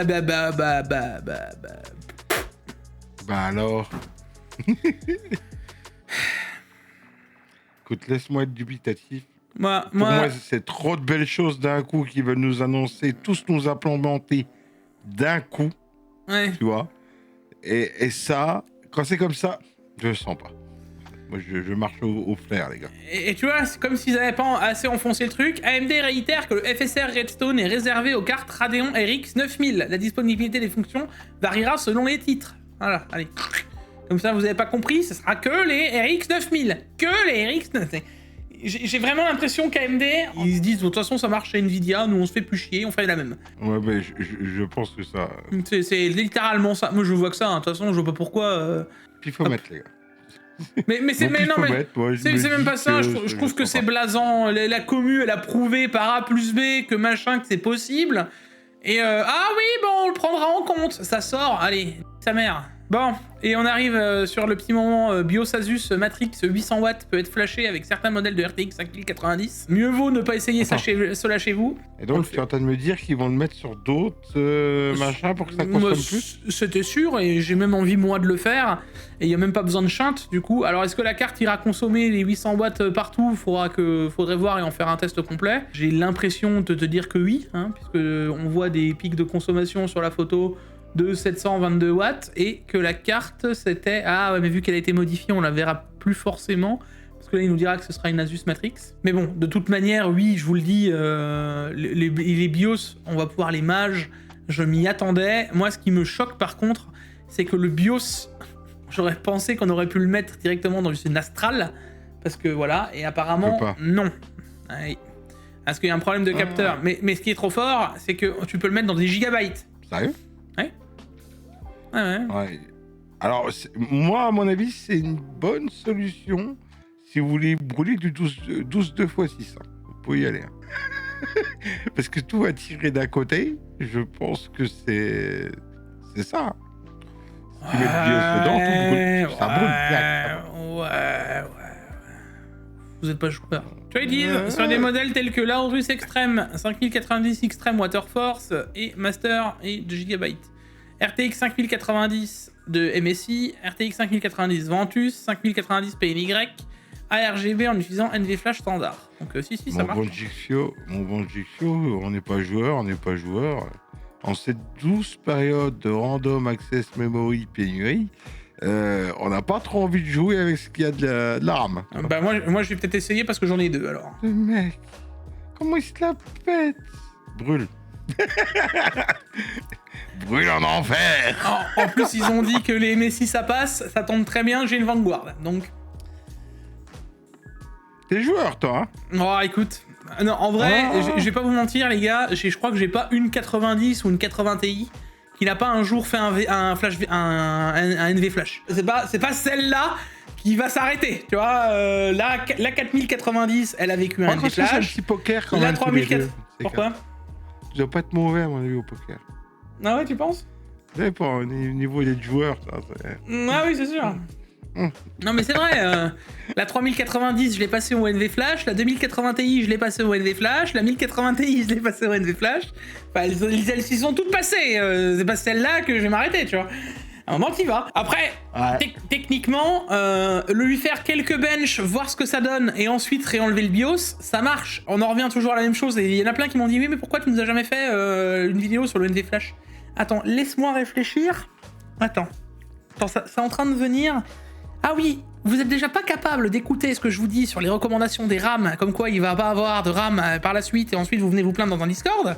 alors. Écoute, laisse-moi être dubitatif. Pour moi, c'est trop de belles choses d'un coup qui veulent nous annoncer, tous nous implémenter d'un coup. Ouais. Tu vois. Et ça, quand c'est comme ça, Je sens pas. Moi, je marche au flair, les gars. Et tu vois, c'est comme s'ils n'avaient pas assez enfoncé le truc. AMD réitère que le FSR Redstone est réservé aux cartes Radeon RX 9000. La disponibilité des fonctions variera selon les titres. Voilà, allez. Comme ça, vous avez pas compris, ce sera que les RX 9000. Que les RX 9000. J'ai vraiment l'impression qu'AMD, ils se disent, de toute façon, ça marche chez Nvidia, nous on se fait plus chier, on fait la même. Ouais, mais je pense que ça... C'est littéralement ça. Moi, je vois que ça, hein. De toute façon, je vois pas pourquoi... Puis il faut mettre, les gars. Mais c'est Donc, c'est même pas ça, je trouve que c'est blasant. La commu, elle a prouvé par A plus B que machin, que c'est possible. Et ah oui, bon, on le prendra en compte. Ça sort, allez, sa mère. Bon, et on arrive sur le petit moment BIOS Asus Matrix 800 watts peut être flashé avec certains modèles de RTX 5090. Mieux vaut ne pas essayer cela chez vous. Et donc, tu es en train de me dire qu'ils vont le mettre sur d'autres machins pour que ça consomme plus? C'était sûr, et j'ai même envie, moi, de le faire. Et il n'y a même pas besoin de shunt, du coup. Alors, est-ce que la carte ira consommer les 800 watts partout? Faudrait voir et en faire un test complet. J'ai l'impression de te dire que oui, hein, puisque on voit des pics de consommation sur la photo de 722 watts, et que la carte, c'était... Ah ouais, mais vu qu'elle a été modifiée, on la verra plus forcément. Parce que là, il nous dira que ce sera une Asus Matrix. Mais bon, de toute manière, oui, je vous le dis, les BIOS, on va pouvoir les mages. Je m'y attendais. Moi, ce qui me choque, par contre, c'est que le BIOS... J'aurais pensé qu'on aurait pu le mettre directement dans une Astral, parce que voilà, et apparemment, non. Ouais. Parce qu'il y a un problème de capteur. Mais ce qui est trop fort, c'est que tu peux le mettre dans des gigabytes. Sérieux? Ouais. Ouais. Alors, moi, à mon avis, c'est une bonne solution si vous voulez brûler du 12 2x6. Hein. Vous pouvez y aller. Hein. Parce que tout va tirer d'un côté. Je pense que c'est ça. Si tu mets le BIOS dedans, tout brûle. Ça brûle. Ouais. Vous êtes pas joueur. Tu vois, ils disent sur des modèles tels que l'Aorus Extreme 5090 Extreme Waterforce et Master et 2 GB. RTX 5090 de MSI, RTX 5090 Ventus, 5090 PNY, ARGB en utilisant NVFlash standard. Donc si, ça marche. Mon bon Gixio, on n'est pas joueur. En cette douce période de random access memory pénurie, on n'a pas trop envie de jouer avec ce qu'il y a de la RAM. Bah moi je vais peut-être essayer parce que j'en ai deux alors. Le mec, comment il se la pète? Brûle. Brûle en enfer. En plus ils ont dit que les MSI ça passe, ça tombe très bien, j'ai une Vanguard donc. T'es joueur toi, hein? Oh écoute, non en vrai, je vais pas vous mentir les gars, je crois que j'ai pas une 90 ou une 80 Ti qui n'a pas un jour fait un NV flash. C'est pas celle-là qui va s'arrêter, tu vois. La 4090, elle a vécu un NV flash. C'est un petit poker quand même. La 3004. Pourquoi? Tu dois pas être mauvais à mon avis au poker. Ah ouais, tu penses? Ouais, pas au niveau des joueurs, ça. Ah oui, c'est sûr. Non mais c'est vrai, la 3090 je l'ai passé au NV Flash, la 2080 Ti je l'ai passé au NV Flash, la 1080 Ti je l'ai passé au NV Flash. Enfin, elles s'y sont toutes passées, c'est pas celle-là que je vais m'arrêter, tu vois. À un moment t'y vas. Après, techniquement, lui faire quelques benches, voir ce que ça donne, et ensuite réenlever le BIOS, ça marche. On en revient toujours à la même chose, et il y en a plein qui m'ont dit oui mais pourquoi tu nous as jamais fait une vidéo sur le NV Flash? Attends, laisse-moi réfléchir. Attends, c'est en train de venir. Ah oui, vous êtes déjà pas capable d'écouter ce que je vous dis sur les recommandations des RAM, comme quoi il va pas avoir de RAM par la suite, et ensuite vous venez vous plaindre dans un Discord.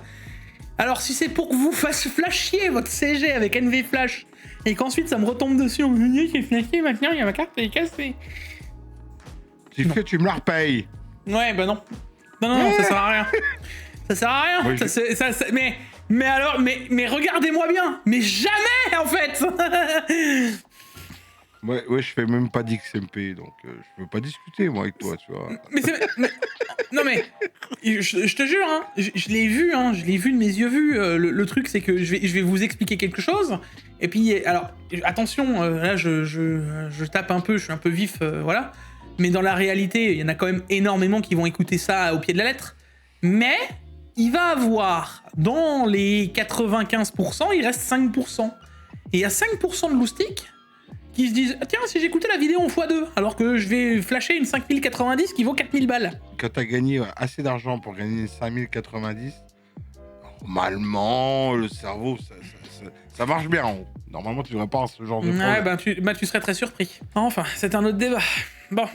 Alors si c'est pour que vous fasse flashier votre CG avec NV Flash, et qu'ensuite ça me retombe dessus, vous me dites j'ai flashé, maintenant il y a ma carte qui est cassée. Si que tu me la repayes. Ouais, bah non. Non, ça sert à rien. Ça sert à rien. Ouais, mais alors, mais regardez-moi bien. Mais jamais, en fait. Ouais, je fais même pas d'XMP, donc je peux pas discuter, moi, avec toi, tu vois. Non, mais je te jure, hein, je l'ai vu, de mes yeux vus. Le truc, c'est que je vais vous expliquer quelque chose. Et puis, alors, attention, là, je tape un peu, je suis un peu vif, voilà. Mais dans la réalité, il y en a quand même énormément qui vont écouter ça au pied de la lettre. Mais il va avoir, dans les 95%, il reste 5%. Et il y a 5% de loustiques qui se disent « Tiens, si j'écoutais la vidéo en x2, alors que je vais flasher une 5090 qui vaut 4000 balles. » Quand t'as gagné assez d'argent pour gagner une 5090, normalement, le cerveau, ça marche bien en haut. Normalement, tu devrais pas avoir ce genre de Ouais, problème. tu serais très surpris. Enfin, c'est un autre débat. Bon,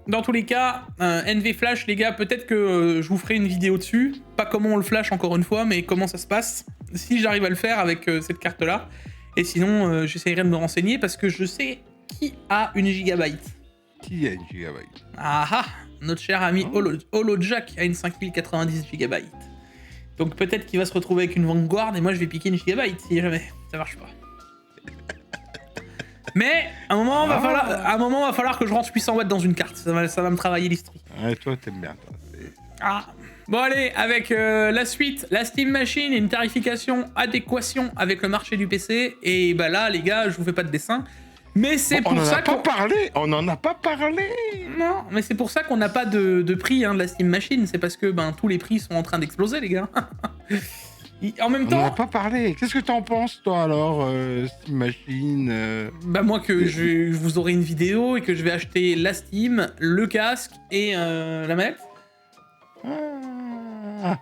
dans tous les cas, NV Flash, les gars, peut-être que je vous ferai une vidéo dessus. Pas comment on le flash, encore une fois, mais comment ça se passe. Si j'arrive à le faire avec cette carte-là. Et sinon, j'essaierai de me renseigner parce que je sais qui a une gigabyte. Qui a une gigabyte? Ah ah, notre cher ami HoloJack a une 5090 GB. Donc peut-être qu'il va se retrouver avec une Vanguard et moi je vais piquer une gigabyte si jamais ça marche pas. Mais à un moment, va falloir que je rentre 800 watts dans une carte. Ça va me travailler l'esprit. Ouais, toi, t'aimes bien, toi. Ah. Bon allez, avec la suite, la Steam Machine et une tarification adéquation avec le marché du PC. Et bah là, les gars, je vous fais pas de dessin. Mais c'est pour ça qu'on... On en a pas parlé. Non, mais c'est pour ça qu'on n'a pas de prix de la Steam Machine. C'est parce que tous les prix sont en train d'exploser, les gars. En même temps... On n'en a pas parlé. Qu'est-ce que t'en penses, toi, alors, Steam Machine Bah moi, que je vous aurai une vidéo et que je vais acheter la Steam, le casque et la manette. Ah,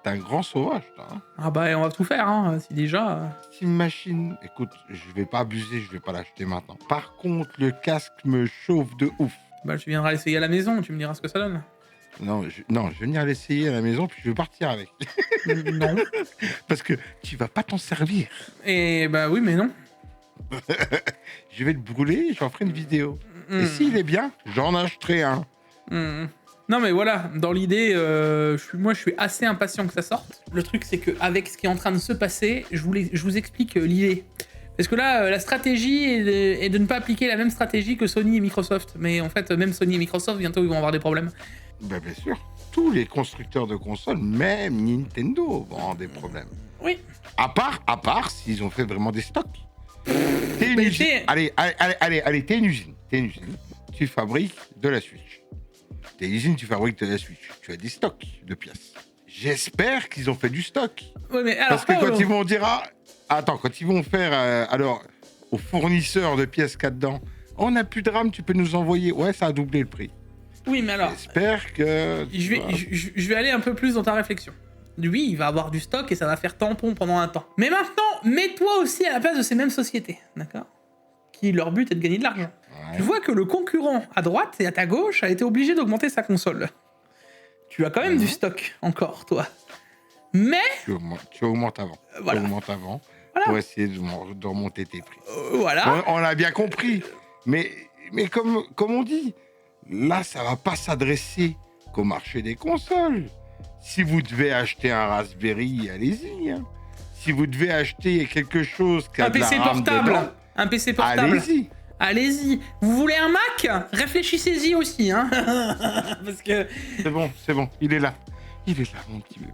t'es un grand sauvage, toi. Hein. Ah bah on va tout faire, si déjà... Steam Machine, écoute, je vais pas abuser, je vais pas l'acheter maintenant. Par contre, le casque me chauffe de ouf. Bah tu viendras l'essayer à la maison, tu me diras ce que ça donne. Non, je vais venir l'essayer à la maison, puis je vais partir avec. Non. Parce que tu vas pas t'en servir. Et bah oui, mais non. Je vais le brûler, j'en ferai une vidéo. Et s'il est bien, j'en achèterai un. Non mais voilà, dans l'idée, moi je suis assez impatient que ça sorte. Le truc c'est qu'avec ce qui est en train de se passer, je vous explique l'idée. Parce que là, la stratégie est de ne pas appliquer la même stratégie que Sony et Microsoft. Mais en fait, même Sony et Microsoft, bientôt ils vont avoir des problèmes. Bah bien sûr, tous les constructeurs de consoles, même Nintendo, vont avoir des problèmes. Oui. À part s'ils ont fait vraiment des stocks. T'es une usine. Allez, t'es une usine. Tu fabriques de la Switch. T'es une usine, tu fabriques de la Switch. Tu as des stocks de pièces. J'espère qu'ils ont fait du stock. Ouais, mais alors, parce que quand ils vont dire... quand ils vont faire... alors, aux fournisseurs de pièces qu'il y a dedans, on n'a plus de RAM, tu peux nous envoyer. Ouais, ça a doublé le prix. Oui, mais alors... J'espère que... Je vais aller un peu plus dans ta réflexion. Lui, il va avoir du stock et ça va faire tampon pendant un temps. Mais maintenant, mets-toi aussi à la place de ces mêmes sociétés, d'accord ? Qui, leur but est de gagner de l'argent. Ouais. Tu vois que le concurrent à droite et à ta gauche a été obligé d'augmenter sa console. Tu as quand même du stock encore, toi. Mais... Tu augmentes avant. Voilà. Tu augmentes avant pour essayer de remonter tes prix. Voilà. On l'a bien compris. Mais comme on dit, là, ça va pas s'adresser qu'au marché des consoles. Si vous devez acheter un Raspberry, allez-y. Hein. Si vous devez acheter quelque chose qui a de la RAM dedans, un PC portable. Allez-y. Allez-y. Vous voulez un Mac ? Réfléchissez-y aussi, hein. Parce que... C'est bon. Il est là. Il est là, mon petit bébé.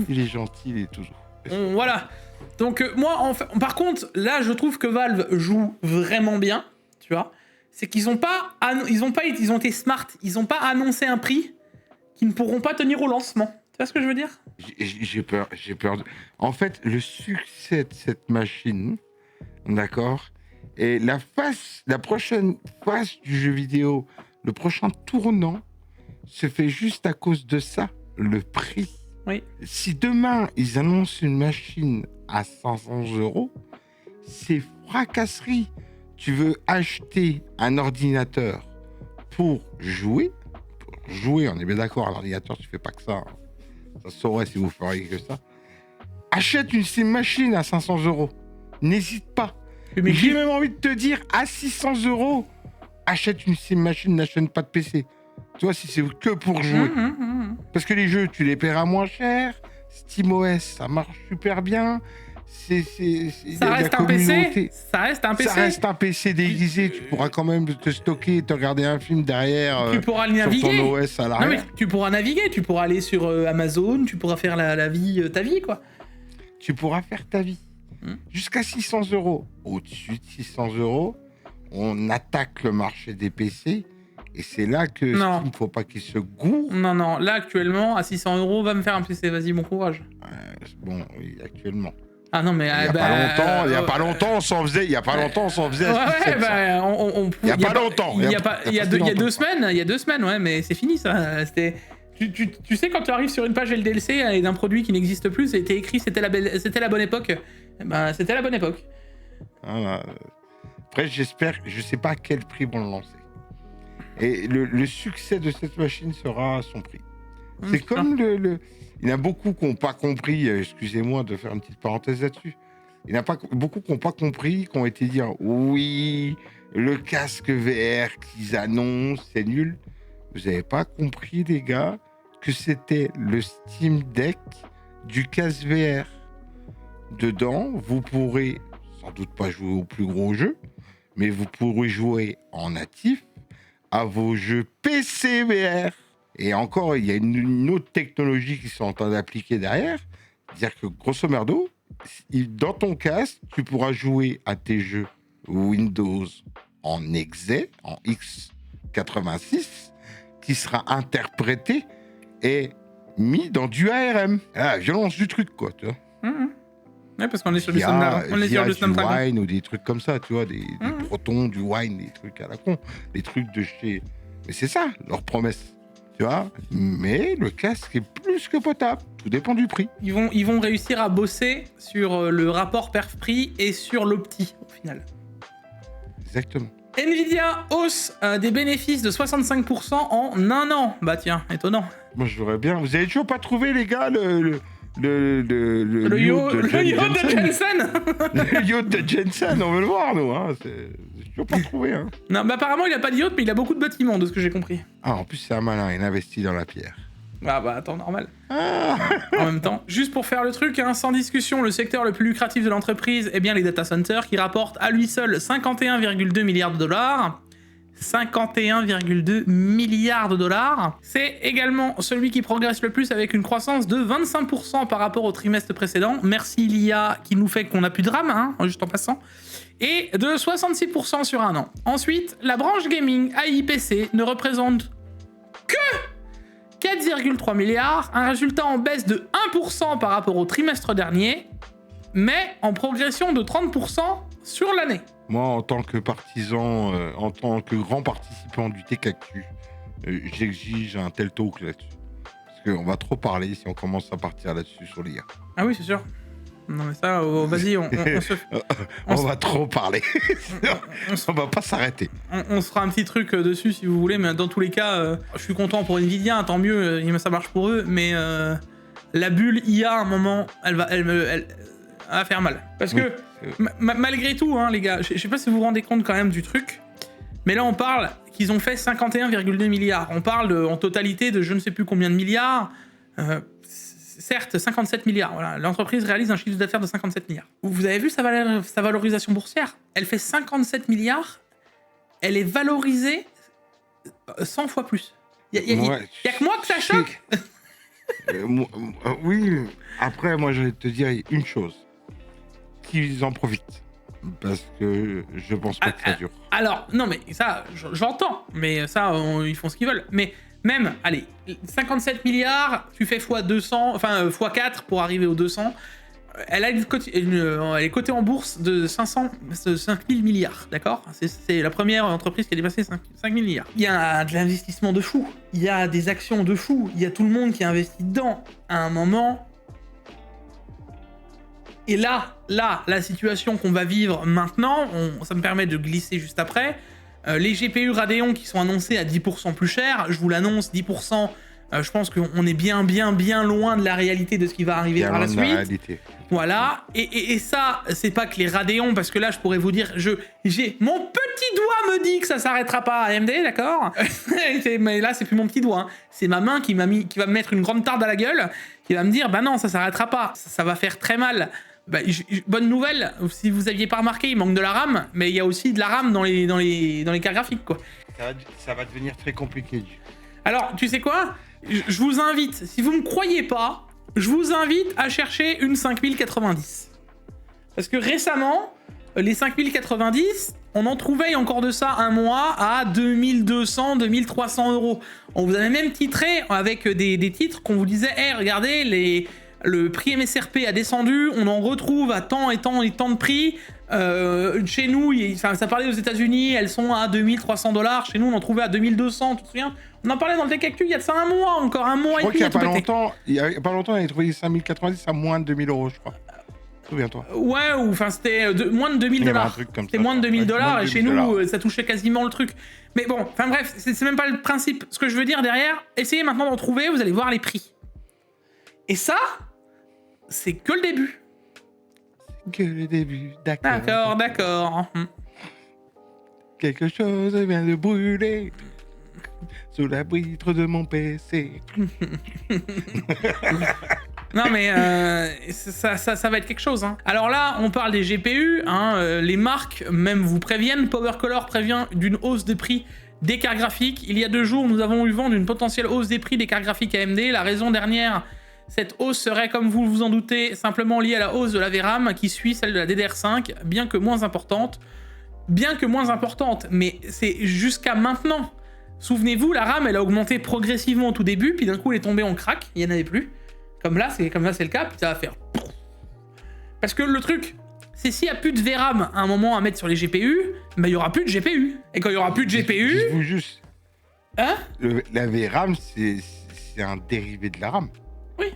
Il est gentil, il est toujours. Voilà. Donc moi, par contre, là, je trouve que Valve joue vraiment bien, tu vois. C'est qu'ils ont été smart. Ils ont pas annoncé un prix qu'ils ne pourront pas tenir au lancement. Tu vois ce que je veux dire ? J'ai peur. En fait, le succès de cette machine, d'accord, et la prochaine phase du jeu vidéo, le prochain tournant, se fait juste à cause de ça, le prix. Oui. Si demain, ils annoncent une machine à 500 €, c'est fracasserie. Tu veux acheter un ordinateur pour jouer, on est bien d'accord, un ordinateur, tu fais pas que ça. Hein. Ça saurait si vous feriez que ça. Achète une Steam Machine à 500 €. N'hésite pas. Mais j'ai même envie de te dire, à 600 €, achète une Steam Machine, n'achète pas de PC. Tu vois, si c'est que pour jouer. Parce que les jeux, tu les paieras moins cher. SteamOS, ça marche super bien. Ça reste un PC. Ça reste un PC déguisé. Tu pourras quand même te stocker et te regarder un film derrière. Tu pourras naviguer. Sur ton OS à l'arrière. Non, mais tu pourras naviguer. Tu pourras aller sur Amazon. Tu pourras faire ta vie, quoi. Tu pourras faire ta vie. Jusqu'à 600 €. Au-dessus de 600 €, on attaque le marché des PC. Et c'est là que il ne faut pas qu'il se gourre. Non. Là, actuellement, à 600 €, va me faire un PC. Vas-y, bon courage. Bon, oui, actuellement. Ah non, mais... Il y a pas longtemps, on s'en faisait. Il y a pas longtemps, on s'en faisait. Il y a pas longtemps. Il y a 2 semaines. Il y a 2 semaines, ouais, mais c'est fini, ça. C'était... Tu sais, quand tu arrives sur une page LDLC d'un produit qui n'existe plus, c'était écrit, c'était la bonne époque. Eh ben, c'était la bonne époque. Voilà. Après, j'espère, je sais pas à quel prix vont le lancer. Et le succès de cette machine sera son prix. C'est comme il y en a beaucoup qui n'ont pas compris, excusez-moi de faire une petite parenthèse là-dessus, il y en a beaucoup qui n'ont pas compris, qui ont été dire oui, le casque VR qu'ils annoncent, c'est nul. Vous n'avez pas compris, les gars, que c'était le Steam Deck du casque VR. Dedans, vous pourrez sans doute pas jouer aux plus gros jeux, mais vous pourrez jouer en natif à vos jeux PC VR. Et encore, il y a une autre technologie qui sont en train d'appliquer derrière. C'est-à-dire que, grosso merdo, dans ton casque, tu pourras jouer à tes jeux Windows en exe, en x86, qui sera interprété et mis dans du ARM. Ah, violence du truc, quoi, tu vois. Ouais, parce qu'on est sur du Snapdragon. Wine ou des trucs comme ça, tu vois, des protons, du wine, des trucs à la con, des trucs de chez... Mais c'est ça, leur promesse. Tu vois, mais le casque est plus que potable. Tout dépend du prix. Ils vont réussir à bosser sur le rapport perf-prix et sur l'opti, au final. Exactement. Nvidia hausse des bénéfices de 65% en un an. Bah tiens, étonnant. Moi, je voudrais bien. Vous avez toujours pas trouvé, les gars, le yacht de Jensen. Le yacht de Jensen, on veut le voir, nous. Hein. J'ai toujours pas trouvé. Hein. Non, bah apparemment, il a pas de yacht, mais il a beaucoup de bâtiments, de ce que j'ai compris. Ah, en plus, c'est un malin. Il investit dans la pierre. Ah bah attends, normal. En même temps, juste pour faire le truc, hein, sans discussion, le secteur le plus lucratif de l'entreprise est bien les data centers, qui rapportent à lui seul 51,2 milliards de dollars. 51,2 milliards de dollars. C'est également celui qui progresse le plus avec une croissance de 25% par rapport au trimestre précédent. Merci l'IA qui nous fait qu'on n'a plus de RAM, hein, juste en passant. Et de 66% sur un an. Ensuite, la branche gaming AI-PC ne représente que 4,3 milliards, un résultat en baisse de 1% par rapport au trimestre dernier, mais en progression de 30% sur l'année. Moi, en tant que partisan, en tant que grand participant du TechActu, j'exige un tel talk là-dessus. Parce qu'on va trop parler si on commence à partir là-dessus sur l'IA. Ah oui, c'est sûr. Non mais ça, vas-y, on va trop parler. On va pas s'arrêter. On se fera un petit truc dessus si vous voulez, mais dans tous les cas, je suis content pour Nvidia, tant mieux, ça marche pour eux, mais la bulle IA, à un moment, elle va faire mal. Parce que, malgré tout, hein, les gars, je sais pas si vous vous rendez compte quand même du truc, mais là on parle qu'ils ont fait 51,2 milliards. On parle en totalité de je ne sais plus combien de milliards. Certes, 57 milliards. Voilà. L'entreprise réalise un chiffre d'affaires de 57 milliards. Vous avez vu sa valorisation boursière? Elle fait 57 milliards. Elle est valorisée 100 fois plus. Il y a que moi que ça choque. Oui. Après, moi, je vais te dire une chose. Qu'ils en profitent. Parce que je pense pas que ça dure. Alors, non, mais ça, j'entends. Mais ça, ils font ce qu'ils veulent. Mais... Même, allez, 57 milliards, tu fais x200, enfin x4 pour arriver aux 200. Elle est cotée en bourse de 5 000 milliards, d'accord? C'est la première entreprise qui a dépassé 5 000 milliards. Il y a de l'investissement de fou, il y a des actions de fou, il y a tout le monde qui a investi dedans à un moment. Et là, la situation qu'on va vivre maintenant, ça me permet de glisser juste après. Les GPU Radeon qui sont annoncés à 10% plus cher, je vous l'annonce, 10%, je pense qu'on est bien loin de la réalité de ce qui va arriver par la suite. Voilà, et ça, c'est pas que les Radeon, parce que là, je pourrais vous dire, mon petit doigt me dit que ça s'arrêtera pas à AMD, d'accord? Mais là, c'est plus mon petit doigt, hein. C'est ma main qui va me mettre une grande tarde à la gueule, qui va me dire, bah non, ça s'arrêtera pas, ça va faire très mal. Bah, bonne nouvelle, si vous aviez pas remarqué, il manque de la RAM, mais il y a aussi de la RAM dans les cartes graphiques, quoi. Ça va devenir très compliqué. Alors, tu sais quoi? Je vous invite, si vous me croyez pas, je vous invite à chercher une 5090. Parce que récemment, les 5090, on en trouvait il y a encore de ça un mois à 2200, 2300 euros. On vous avait même titré avec des titres qu'on vous disait, hey, regardez, le prix MSRP a descendu, on en retrouve à tant et tant et tant de prix. Chez nous, ça parlait aux États-Unis, elles sont à 2300 $. Chez nous, on en trouvait à 2200, tu te souviens? On en parlait dans le TechActu il y a de ça un mois, encore un mois et demi. Il y a pas longtemps, on avait trouvé 5090 à moins de 2000 euros, je crois. Souviens-toi. Ouais, ou enfin c'était moins de 2000 Il y avait un dollars. truc comme C'était ça, moins de 2000 ouais, dollars moins et de chez 2000 nous, ça touchait quasiment le truc. Mais bon, enfin bref, c'est même pas le principe. Ce que je veux dire derrière, essayez maintenant d'en trouver, vous allez voir les prix. Et ça, c'est que le début. Que le début, d'accord. D'accord. Quelque chose vient de brûler sous la vitre de mon PC. Non mais ça va être quelque chose. Hein. Alors là, on parle des GPU. Hein, les marques même vous préviennent. PowerColor prévient d'une hausse des prix des cartes graphiques. Il y a 2 jours, nous avons eu vent d'une potentielle hausse des prix des cartes graphiques AMD. La raison dernière, cette hausse serait, comme vous vous en doutez, simplement liée à la hausse de la VRAM qui suit celle de la DDR5, bien que moins importante. Mais c'est jusqu'à maintenant. Souvenez-vous, la RAM, elle a augmenté progressivement au tout début, puis d'un coup, elle est tombée en crack, il n'y en avait plus. Comme là, c'est le cas, puis ça va faire... Parce que le truc, c'est s'il n'y a plus de VRAM à un moment à mettre sur les GPU, bah, il n'y aura plus de GPU. Et quand il n'y aura plus de GPU... Dites-vous juste... Hein la VRAM, c'est un dérivé de la RAM. Oui.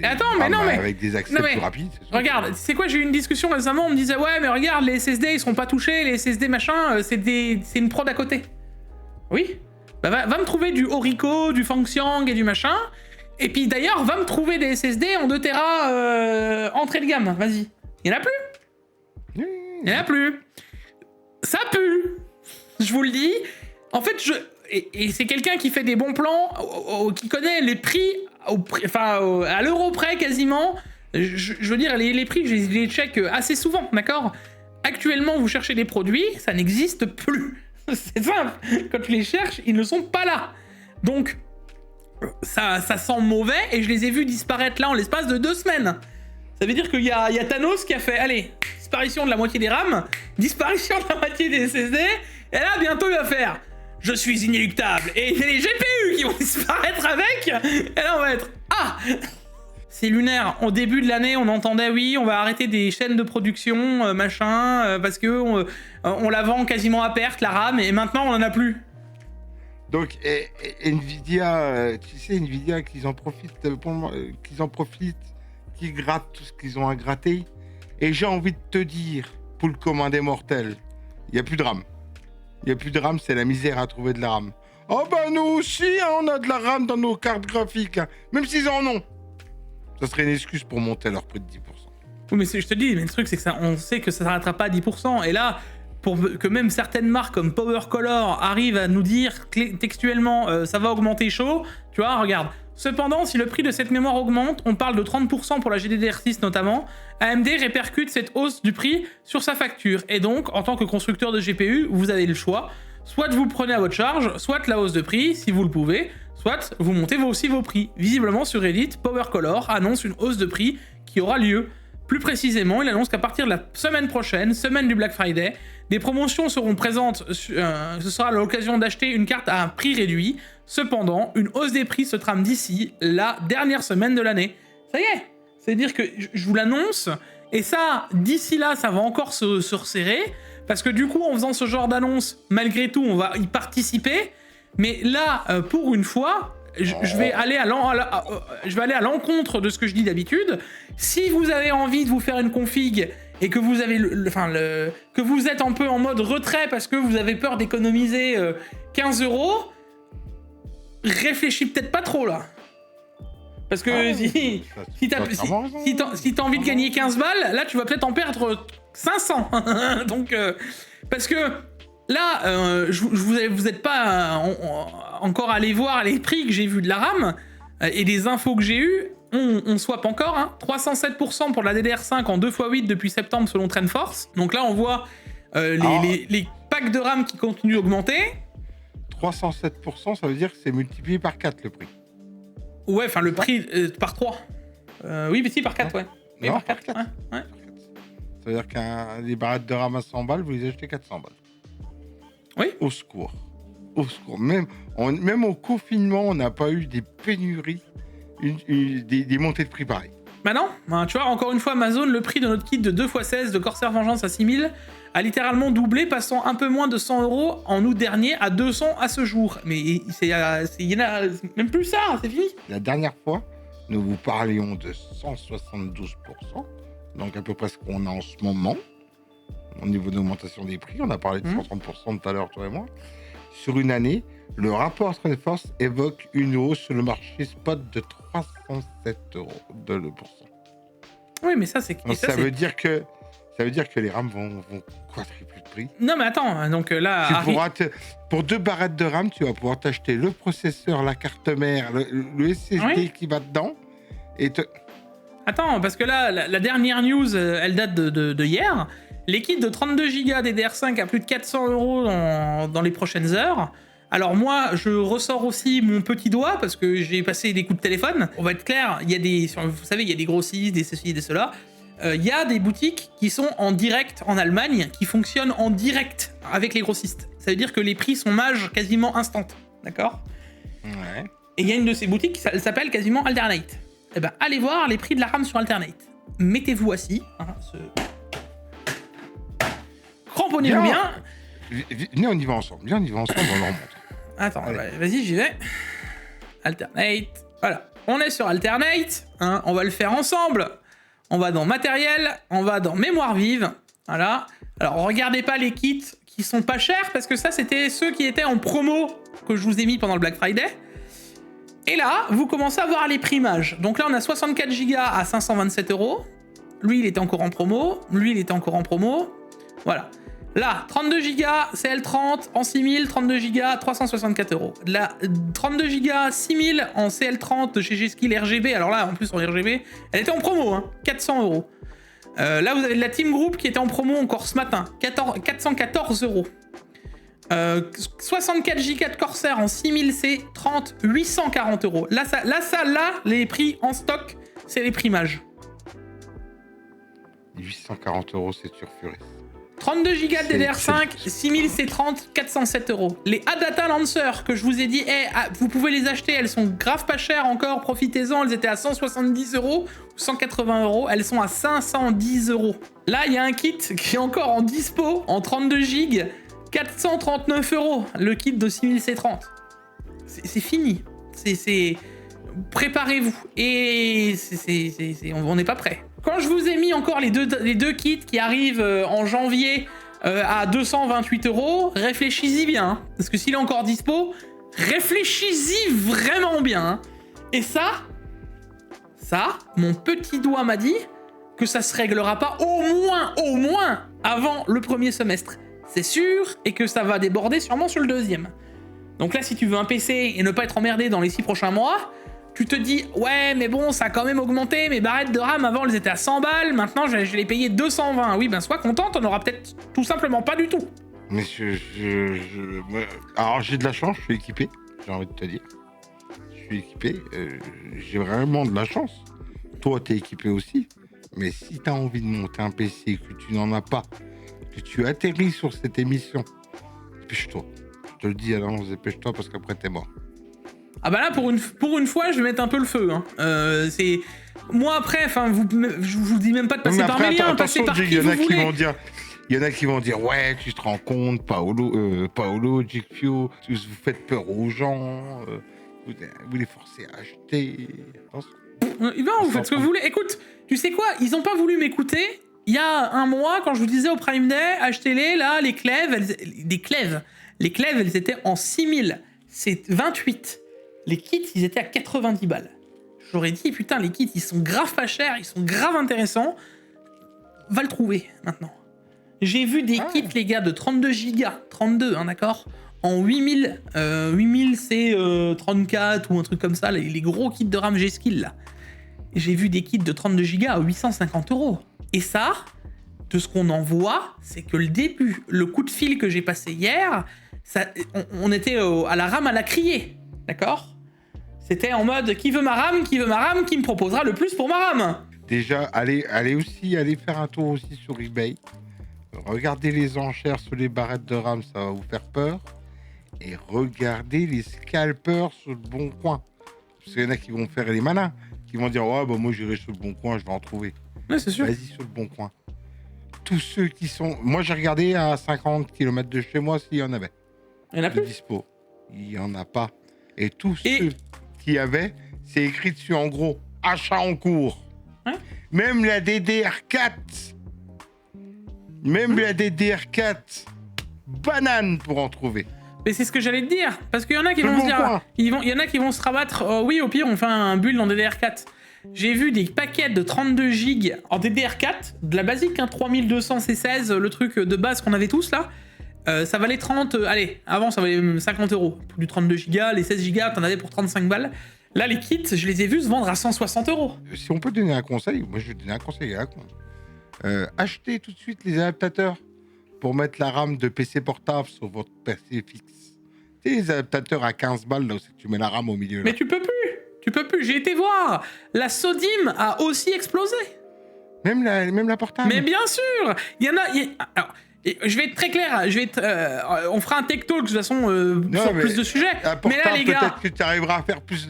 Attends, mais non, mais... Avec des accès plus rapides. Regarde, c'est quoi, j'ai eu une discussion récemment, on me disait, ouais, mais regarde, les SSD, ils seront pas touchés, les SSD machin, c'est une prod à côté. Oui. Bah, va me trouver du Orico, du Fangxiang et du machin... Et puis d'ailleurs, va me trouver des SSD en 2 Tera entrée de gamme, vas-y. Il y en a plus. Il y en a plus. Ça pue. Je vous le dis. En fait, et c'est quelqu'un qui fait des bons plans, qui connaît les prix, à l'euro près quasiment. Je veux dire, les prix, je les check assez souvent, d'accord? Actuellement, vous cherchez des produits, ça n'existe plus. C'est simple. Quand tu les cherches, ils ne sont pas là. Donc... Ça sent mauvais et je les ai vus disparaître là en l'espace de 2 semaines. Ça veut dire qu'il y a Thanos qui a fait, allez, disparition de la moitié des RAM, disparition de la moitié des SSD, et là bientôt il va faire, je suis inéluctable, et il y a les GPU qui vont disparaître avec, et là on va être, ah, c'est lunaire. Au début de l'année, on entendait, oui, on va arrêter des chaînes de production, machin, parce que on la vend quasiment à perte, la RAM, et maintenant on en a plus. Donc, Nvidia, tu sais, Nvidia, qu'ils en profitent, qu'ils grattent tout ce qu'ils ont à gratter. Et j'ai envie de te dire, pour le commun des mortels, il n'y a plus de RAM. Il n'y a plus de RAM, c'est la misère à trouver de la RAM. Oh bah nous aussi, hein, on a de la RAM dans nos cartes graphiques, hein, même s'ils en ont. Ça serait une excuse pour monter leur prix de 10%. Oui, mais je te dis, mais le truc, c'est que on sait que ça ne s'arrêtera pas à 10%. Et là... pour que même certaines marques comme PowerColor arrivent à nous dire textuellement ça va augmenter chaud, tu vois, regarde. Cependant, si le prix de cette mémoire augmente, on parle de 30% pour la GDDR6 notamment, AMD répercute cette hausse du prix sur sa facture. Et donc, en tant que constructeur de GPU, vous avez le choix, soit vous le prenez à votre charge, soit la hausse de prix, si vous le pouvez, soit vous montez aussi vos prix. Visiblement sur Reddit, PowerColor annonce une hausse de prix qui aura lieu. Plus précisément, il annonce qu'à partir de la semaine prochaine, semaine du Black Friday, des promotions seront présentes, ce sera l'occasion d'acheter une carte à un prix réduit. Cependant, une hausse des prix se trame d'ici la dernière semaine de l'année. Ça y est, c'est-à-dire que je vous l'annonce, et ça, d'ici là, ça va encore se resserrer, parce que du coup, en faisant ce genre d'annonce, malgré tout, on va y participer, mais là, pour une fois... Je vais aller à l'encontre de ce que je dis d'habitude. Si vous avez envie de vous faire une config et que vous avez que vous êtes un peu en mode retrait parce que vous avez peur d'économiser 15 €, réfléchis peut-être pas trop là. Parce que si t'as envie de gagner 15 balles, là tu vas peut-être en perdre 500. Donc, parce que là, vous êtes pas encore allé voir les prix que j'ai vus de la RAM et les infos que j'ai eues. On swap encore, hein, 307% pour la DDR5 en 2x8 depuis septembre selon TrendForce. Donc là, on voit les packs de RAM qui continuent d'augmenter. 307%, ça veut dire que c'est multiplié par 4 le prix. Ouais, enfin le prix par 3. Oui, mais si, par 4, ouais. Mais Non, par 4, ouais. Ça veut dire des barrettes de RAM à 100 balles, vous les achetez 400 balles. Oui. Au secours. Au secours. Même au confinement, on n'a pas eu des pénuries, des montées de prix pareilles. Bah non, tu vois, encore une fois, Amazon, le prix de notre kit de 2x16 de Corsair Vengeance à 6000 a littéralement doublé, passant un peu moins de 100 € en août dernier à 200 à ce jour. Mais il y en a même plus ça, c'est fini. La dernière fois, nous vous parlions de 172%. donc à peu près ce qu'on a en ce moment, au niveau d'augmentation des prix. On a parlé de 130% tout à l'heure, toi et moi. Sur une année, le rapport Trendforce évoque une hausse sur le marché spot de 307 € de l'euro. Oui, mais ça, c'est... Ça veut dire que les RAM vont quadrupler de prix. Non, mais attends, donc là... Pour 2 barrettes de RAM, tu vas pouvoir t'acheter le processeur, la carte mère, le SSD qui va dedans. Attends, parce que là, la dernière news, elle date de hier. Les kits de 32 Go DDR5 à plus de 400 € dans les prochaines heures. Alors moi, je ressors aussi mon petit doigt parce que j'ai passé des coups de téléphone. On va être clair, il y a vous savez, il y a des grossistes, des ceci, des cela. Il y a des boutiques qui sont en direct en Allemagne, qui fonctionnent en direct avec les grossistes. Ça veut dire que les prix sont mages quasiment instant, d'accord ? Ouais. Et il y a une de ces boutiques, elle s'appelle quasiment Alternate. Eh ben, allez voir les prix de la RAM sur Alternate. Mettez-vous assis, cramponnez-vous bien. Viens, on y va ensemble. On leur montre. Attends, vas-y, j'y vais. Alternate. Voilà. On est sur Alternate. On va le faire ensemble. On va dans matériel. On va dans mémoire vive. Voilà. Alors, regardez pas les kits qui sont pas chers parce que ça, c'était ceux qui étaient en promo que je vous ai mis pendant le Black Friday. Et là, vous commencez à voir les prix mages. Donc là, on a 64 Go à 527 €. Lui, il était encore en promo. Lui, il était encore en promo. Voilà. Là, 32 Go CL30 en 6000, 32 Go 364 €. La 32 Go 6000 en CL30 de chez G-Skill RGB. Alors là, en plus en RGB, elle était en promo, 400 €. Là, vous avez de la Team Group qui était en promo encore ce matin, 414 €. 64 Go de Corsair en 6000 C30, 840 €. Là, les prix en stock, c'est les prix mages. 840 € c'est sulfuré. 32 Go de DDR5, 6000 C30, 407 €. Les Adata Lancer que je vous ai dit, vous pouvez les acheter, elles sont grave pas chères encore, profitez-en, elles étaient à 170 € ou 180 €, elles sont à 510 €. Là, il y a un kit qui est encore en dispo, en 32 Go, 439 €, le kit de 6000 C30. C'est fini. Préparez-vous. Et on n'est pas prêt. Quand je vous ai mis encore les deux kits qui arrivent en janvier à 228 €, réfléchis-y bien. Parce que s'il est encore dispo, réfléchis-y vraiment bien. Et ça, mon petit doigt m'a dit que ça se réglera pas au moins avant le premier semestre. C'est sûr, et que ça va déborder sûrement sur le deuxième. Donc là, si tu veux un PC et ne pas être emmerdé dans les 6 prochains mois, tu te dis, ouais, mais bon, ça a quand même augmenté, mes barrettes de RAM, avant, elles étaient à 100 balles, maintenant, je les payais 220. Oui, ben, sois content, t'en auras peut-être tout simplement pas du tout. Mais alors, j'ai de la chance, je suis équipé, j'ai envie de te dire. Je suis équipé, j'ai vraiment de la chance. Toi, t'es équipé aussi. Mais si t'as envie de monter un PC, que tu n'en as pas, que tu atterris sur cette émission, dépêche-toi. Je te le dis à l'avance, dépêche-toi, parce qu'après, t'es mort. Ah bah là, pour une fois, je vais mettre un peu le feu. C'est... Moi, après, je vous dis même pas de passer par mes liens, passer par qui vous voulez. Il y en a qui vont dire, ouais, tu te rends compte, Paolo, GQ, vous faites peur aux gens, vous les forcez à acheter. Vous faites ce que vous voulez. Écoute, tu sais quoi, ils ont pas voulu m'écouter. Il y a un mois, quand je vous disais au Prime Day, achetez-les, là, les clèves, elles étaient en 6000. C'est 28. Les kits, ils étaient à 90 balles. J'aurais dit, putain, les kits, ils sont grave pas chers, ils sont grave intéressants. Va le trouver, maintenant. J'ai vu des kits, les gars, de 32 Go, 32, d'accord, en 8000 c'est 34 ou un truc comme ça, les gros kits de RAM G-Skill, là. J'ai vu des kits de 32 Go à 850 €. Et ça, de ce qu'on en voit, c'est que le coup de fil que j'ai passé hier, on était à la rame à la criée, d'accord ? C'était en mode qui veut ma RAM, qui me proposera le plus pour ma RAM. Déjà, allez faire un tour aussi sur eBay. Regardez les enchères sur les barrettes de RAM, ça va vous faire peur. Et regardez les scalpers sur le Bon Coin. Parce qu'il y en a qui vont faire les malins, qui vont dire ouais, bah moi j'irai sur le Bon Coin, je vais en trouver. Ouais, c'est sûr. Vas-y sur le Bon Coin. Tous ceux qui sont... Moi j'ai regardé à 50 km de chez moi s'il y en avait. Il y en a plus dispo. Il n'y en a pas. Et tous ceux qui avaient, c'est écrit dessus en gros, achat en cours. Ouais. Même la DDR4, banane pour en trouver. Mais c'est ce que j'allais te dire, parce qu'il y en a qui C'est vont bon se dire, point. il y en a qui vont se rabattre, oui, au pire, on fait un build en DDR4. J'ai vu des paquets de 32 gigs en DDR4, de la basique, hein, 3200 C16, le truc de base qu'on avait tous là. Ça valait 30, allez, avant ça valait 50 euros. Pour du 32 gigas, les 16 gigas, t'en avais pour 35 balles. Là, les kits, je les ai vus se vendre à 160 euros. Si on peut donner un conseil, moi je vais donner un conseil à la con. Achetez tout de suite les adaptateurs pour mettre la RAM de PC portable sur votre PC fixe. Tu sais, les adaptateurs à 15 balles, là où c'est que tu mets la RAM au milieu. Là. Mais tu peux plus. J'ai été voir. La Sodim a aussi explosé. Même la portable. Mais bien sûr. Il y en a... Alors, je vais être très clair. On fera un tech talk de toute façon sur plus de sujets. Mais là, les gars... Peut-être que tu arriveras à faire plus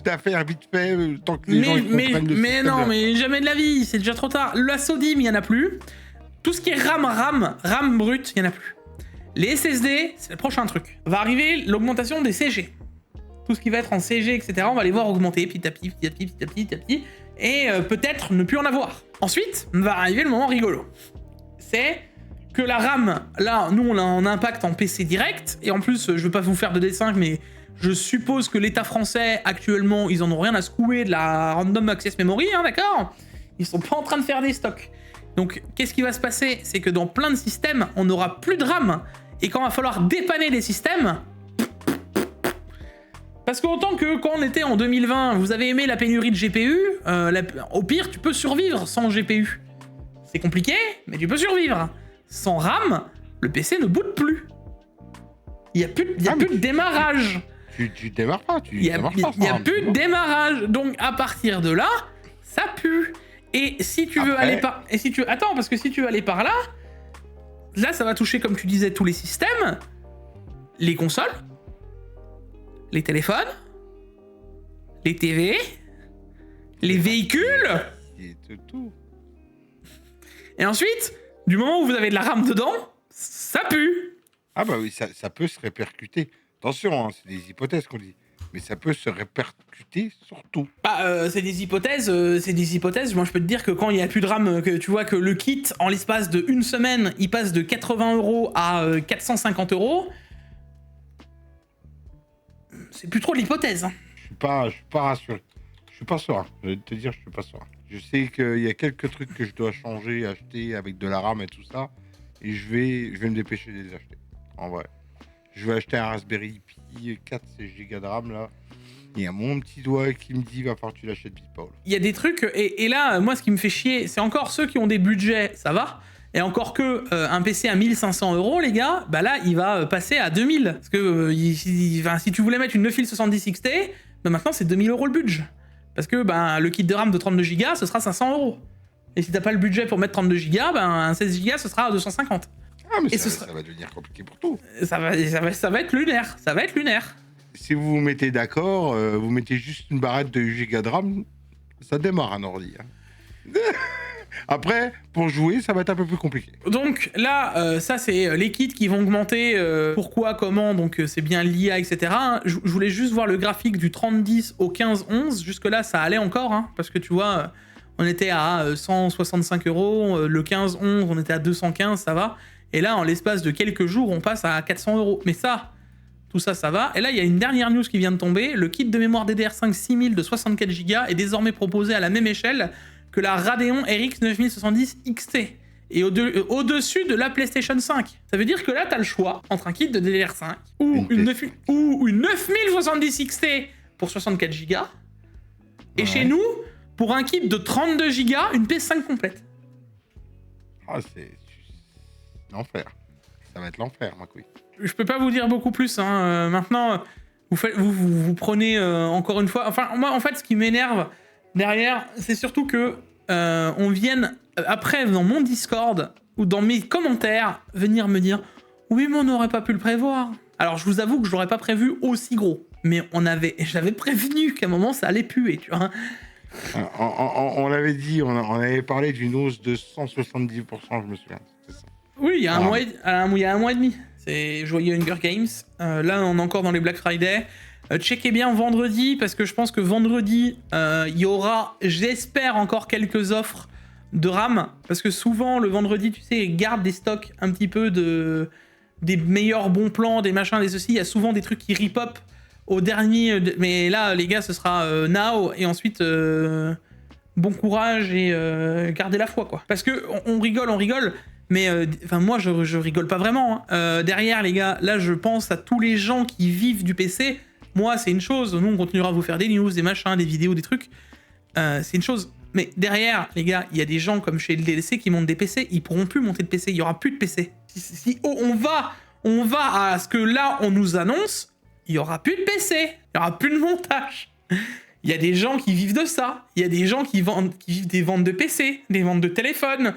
d'affaires vite fait tant que les gens comprennent le mais système. non, mais jamais de la vie. C'est déjà trop tard. La Sodim, il y en a plus. Tout ce qui est RAM brut, il y en a plus. Les SSD, c'est le prochain truc. Va arriver l'augmentation des CG. Tout ce qui va être en CG, etc., on va les voir augmenter petit à petit, et peut-être ne plus en avoir. Ensuite, va arriver le moment rigolo. C'est que la RAM, là, nous, on a un impact en PC direct, et en plus, je veux pas vous faire de dessin, mais je suppose que l'État français, actuellement, ils en ont rien à secouer de la Random Access Memory, hein, d'accord? Ils sont pas en train de faire des stocks. Donc, qu'est-ce qui va se passer? C'est que dans plein de systèmes, on n'aura plus de RAM, et quand il va falloir dépanner les systèmes... Parce qu'autant que quand on était en 2020, vous avez aimé la pénurie de GPU, au pire, tu peux survivre sans GPU. C'est compliqué, mais tu peux survivre. Sans RAM, le PC ne boot plus. Il n'y a plus de démarrage. Tu démarres pas, Il n'y a plus de démarrage. Donc, à partir de là, ça pue. Et si tu veux aller par... Attends, parce que si tu veux aller par là, ça va toucher, comme tu disais, tous les systèmes, les consoles, les téléphones, les TV, les véhicules. Et tout. Et ensuite, du moment où vous avez de la RAM dedans, ça pue. Ah bah oui, ça peut se répercuter. Attention, hein, c'est des hypothèses qu'on dit. Mais ça peut se répercuter sur tout. Bah, c'est des hypothèses. Moi, je peux te dire que quand il n'y a plus de RAM, que tu vois que le kit, en l'espace de une semaine, il passe de 80 € à 450 €. C'est plus trop de l'hypothèse. Hein. Je suis pas rassuré. Je suis pas serein. Je vais te dire, je suis pas serein. Je sais qu'il y a quelques trucs que je dois changer, acheter avec de la RAM et tout ça. Et je vais me dépêcher de les acheter. En vrai. Je vais acheter un Raspberry Pi 4 Go de RAM là. Il y a mon petit doigt qui me dit va falloir que tu l'achètes vite, Paul. Il y a des trucs, et là, moi, ce qui me fait chier, c'est encore ceux qui ont des budgets, ça va. Et encore que un PC à 1500 €, les gars, bah là, il va passer à 2000. Parce que si tu voulais mettre une 9070 XT, bah maintenant, c'est 2000 € le budget. Parce que le kit de RAM de 32 Go, ce sera 500 €. Et si t'as pas le budget pour mettre 32 Go, un 16 Go, ce sera à 250. Ah, mais ça va devenir compliqué pour tout. Ça va être lunaire. Ça va être lunaire. Si vous vous mettez d'accord, vous mettez juste une barrette de 8 Go de RAM, ça démarre un ordi. Hein. Après, pour jouer, ça va être un peu plus compliqué. Donc là, ça c'est les kits qui vont augmenter. Pourquoi, comment, donc c'est bien l'IA, etc. Je voulais juste voir le graphique du 3010 au 1511. Jusque-là, ça allait encore, hein, parce que tu vois, on était à 165 €. Le 1511, on était à 215, ça va. Et là, en l'espace de quelques jours, on passe à 400 €. Mais ça, tout ça, ça va. Et là, il y a une dernière news qui vient de tomber. Le kit de mémoire DDR5 6000 de 64 Go est désormais proposé à la même échelle que la Radeon RX 9070 XT. Et au-dessus de la PlayStation 5. Ça veut dire que là, t'as le choix entre un kit de DDR5 ou une 9070 XT pour 64 Go. Et chez nous, pour un kit de 32 Go, une PS5 complète. Ah, c'est l'enfer. Ça va être l'enfer, ma couille. Je peux pas vous dire beaucoup plus. Hein. Maintenant, vous prenez encore une fois... Enfin, moi, en fait, ce qui m'énerve derrière, c'est surtout que on vienne après dans mon Discord ou dans mes commentaires venir me dire « Oui, mais on n'aurait pas pu le prévoir. » Alors, je vous avoue que je l'aurais pas prévu aussi gros. Mais j'avais prévenu qu'à un moment, ça allait puer, tu vois. On l'avait dit, on avait parlé d'une hausse de 170%, je me souviens. C'est ça. Oui, il y a un mois et demi. C'est Joyeux Hunger Games. Là, on est encore dans les Black Friday. Checkez bien vendredi, parce que je pense que vendredi, il y aura, j'espère, encore quelques offres de RAM. Parce que souvent, le vendredi, tu sais, ils gardent des stocks un petit peu des meilleurs bons plans, des machins, des ceci. Il y a souvent des trucs qui rip-up au dernier. Mais là, les gars, ce sera now. Et ensuite, bon courage et gardez la foi, quoi. Parce que on rigole. Mais enfin, moi, je rigole pas vraiment. Hein. Derrière, les gars, là, je pense à tous les gens qui vivent du PC. Moi, c'est une chose. Nous, on continuera à vous faire des news, des machins, des vidéos, des trucs. C'est une chose. Mais derrière, les gars, il y a des gens comme chez le DLC qui montent des PC. Ils pourront plus monter de PC. Il y aura plus de PC. Si on va à ce que là, on nous annonce, il y aura plus de PC. Il y aura plus de montage. Il y a des gens qui vivent de ça. Il y a des gens qui vivent des ventes de PC, des ventes de téléphone.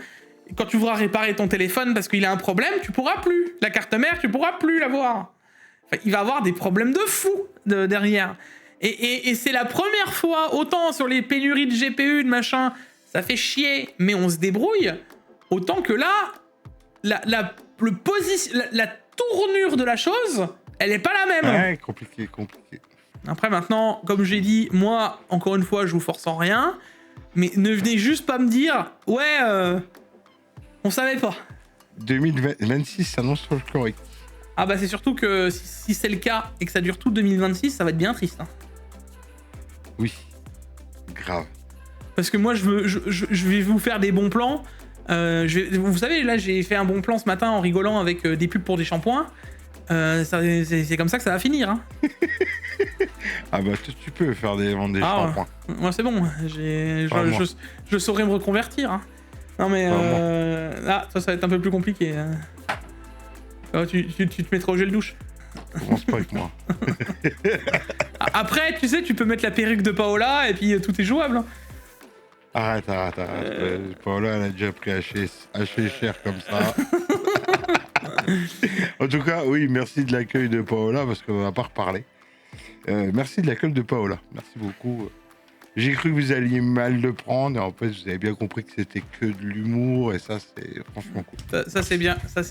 Quand tu voudras réparer ton téléphone parce qu'il a un problème, tu pourras plus. La carte mère, tu pourras plus l'avoir. Enfin, il va avoir des problèmes de fou derrière. Et c'est la première fois, autant sur les pénuries de GPU, de machin, ça fait chier, mais on se débrouille. Autant que là, la tournure de la chose, elle est pas la même. Ouais, compliqué. Après, maintenant, comme j'ai dit, moi, encore une fois, je vous force en rien. Mais ne venez juste pas me dire, ouais, on savait pas. 2026 s'annonce folklorique. Ah bah c'est surtout que si c'est le cas et que ça dure tout 2026, ça va être bien triste. Hein. Oui, grave. Parce que moi, je vais vous faire des bons plans. Vous savez, là, j'ai fait un bon plan ce matin en rigolant avec des pubs pour des shampoings. C'est comme ça que ça va finir. Hein. Ah bah tu peux faire vendre des shampoings. Moi c'est bon, je saurais me reconvertir. Hein. Non mais ça va être un peu plus compliqué. Hein. Oh, tu te mettras au gel douche. Commence pas avec moi. Après, tu sais, tu peux mettre la perruque de Paola et puis tout est jouable. Hein. Arrête. Paola, elle a déjà pris haché cher comme ça. En tout cas, oui, merci de l'accueil de Paola parce qu'on va pas reparler. Merci de l'accueil de Paola. Merci beaucoup. J'ai cru que vous alliez mal le prendre et en fait, vous avez bien compris que c'était que de l'humour et ça, c'est franchement cool. Ça c'est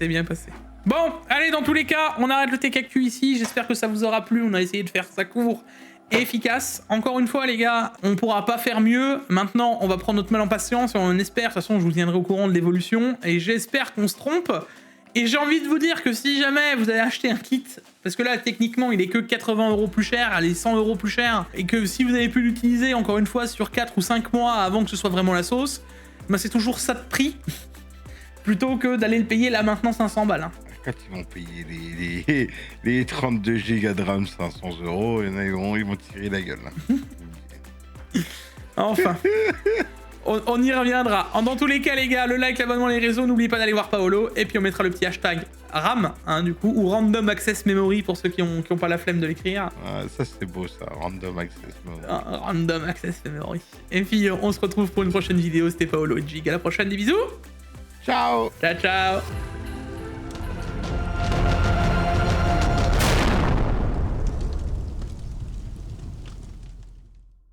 bien passé. Bon, allez, dans tous les cas, on arrête le TKQ ici. J'espère que ça vous aura plu. On a essayé de faire ça court et efficace. Encore une fois, les gars, on pourra pas faire mieux. Maintenant, on va prendre notre mal en patience et on espère. De toute façon, je vous tiendrai au courant de l'évolution et j'espère qu'on se trompe. Et j'ai envie de vous dire que si jamais vous avez acheté un kit, parce que là, techniquement, il est que 80 € plus cher, allez, 100 € plus cher, et que si vous avez pu l'utiliser, encore une fois, sur 4 ou 5 mois avant que ce soit vraiment la sauce, bah c'est toujours ça de prix, plutôt que d'aller le payer là maintenant 500 balles. Hein. Quand ils vont payer les 32 Go de RAM 500 €, ils vont tirer la gueule. Hein. Enfin. On y reviendra. Dans tous les cas, les gars, le like, l'abonnement, les réseaux, n'oubliez pas d'aller voir Paolo. Et puis on mettra le petit hashtag RAM, hein, du coup, ou Random Access Memory pour ceux qui ont pas la flemme de l'écrire. Ah, ça, c'est beau, ça. Random Access Memory. Random Access Memory. Et puis on se retrouve pour une prochaine vidéo. C'était Paolo et Jig. À la prochaine, des bisous. Ciao. Ciao.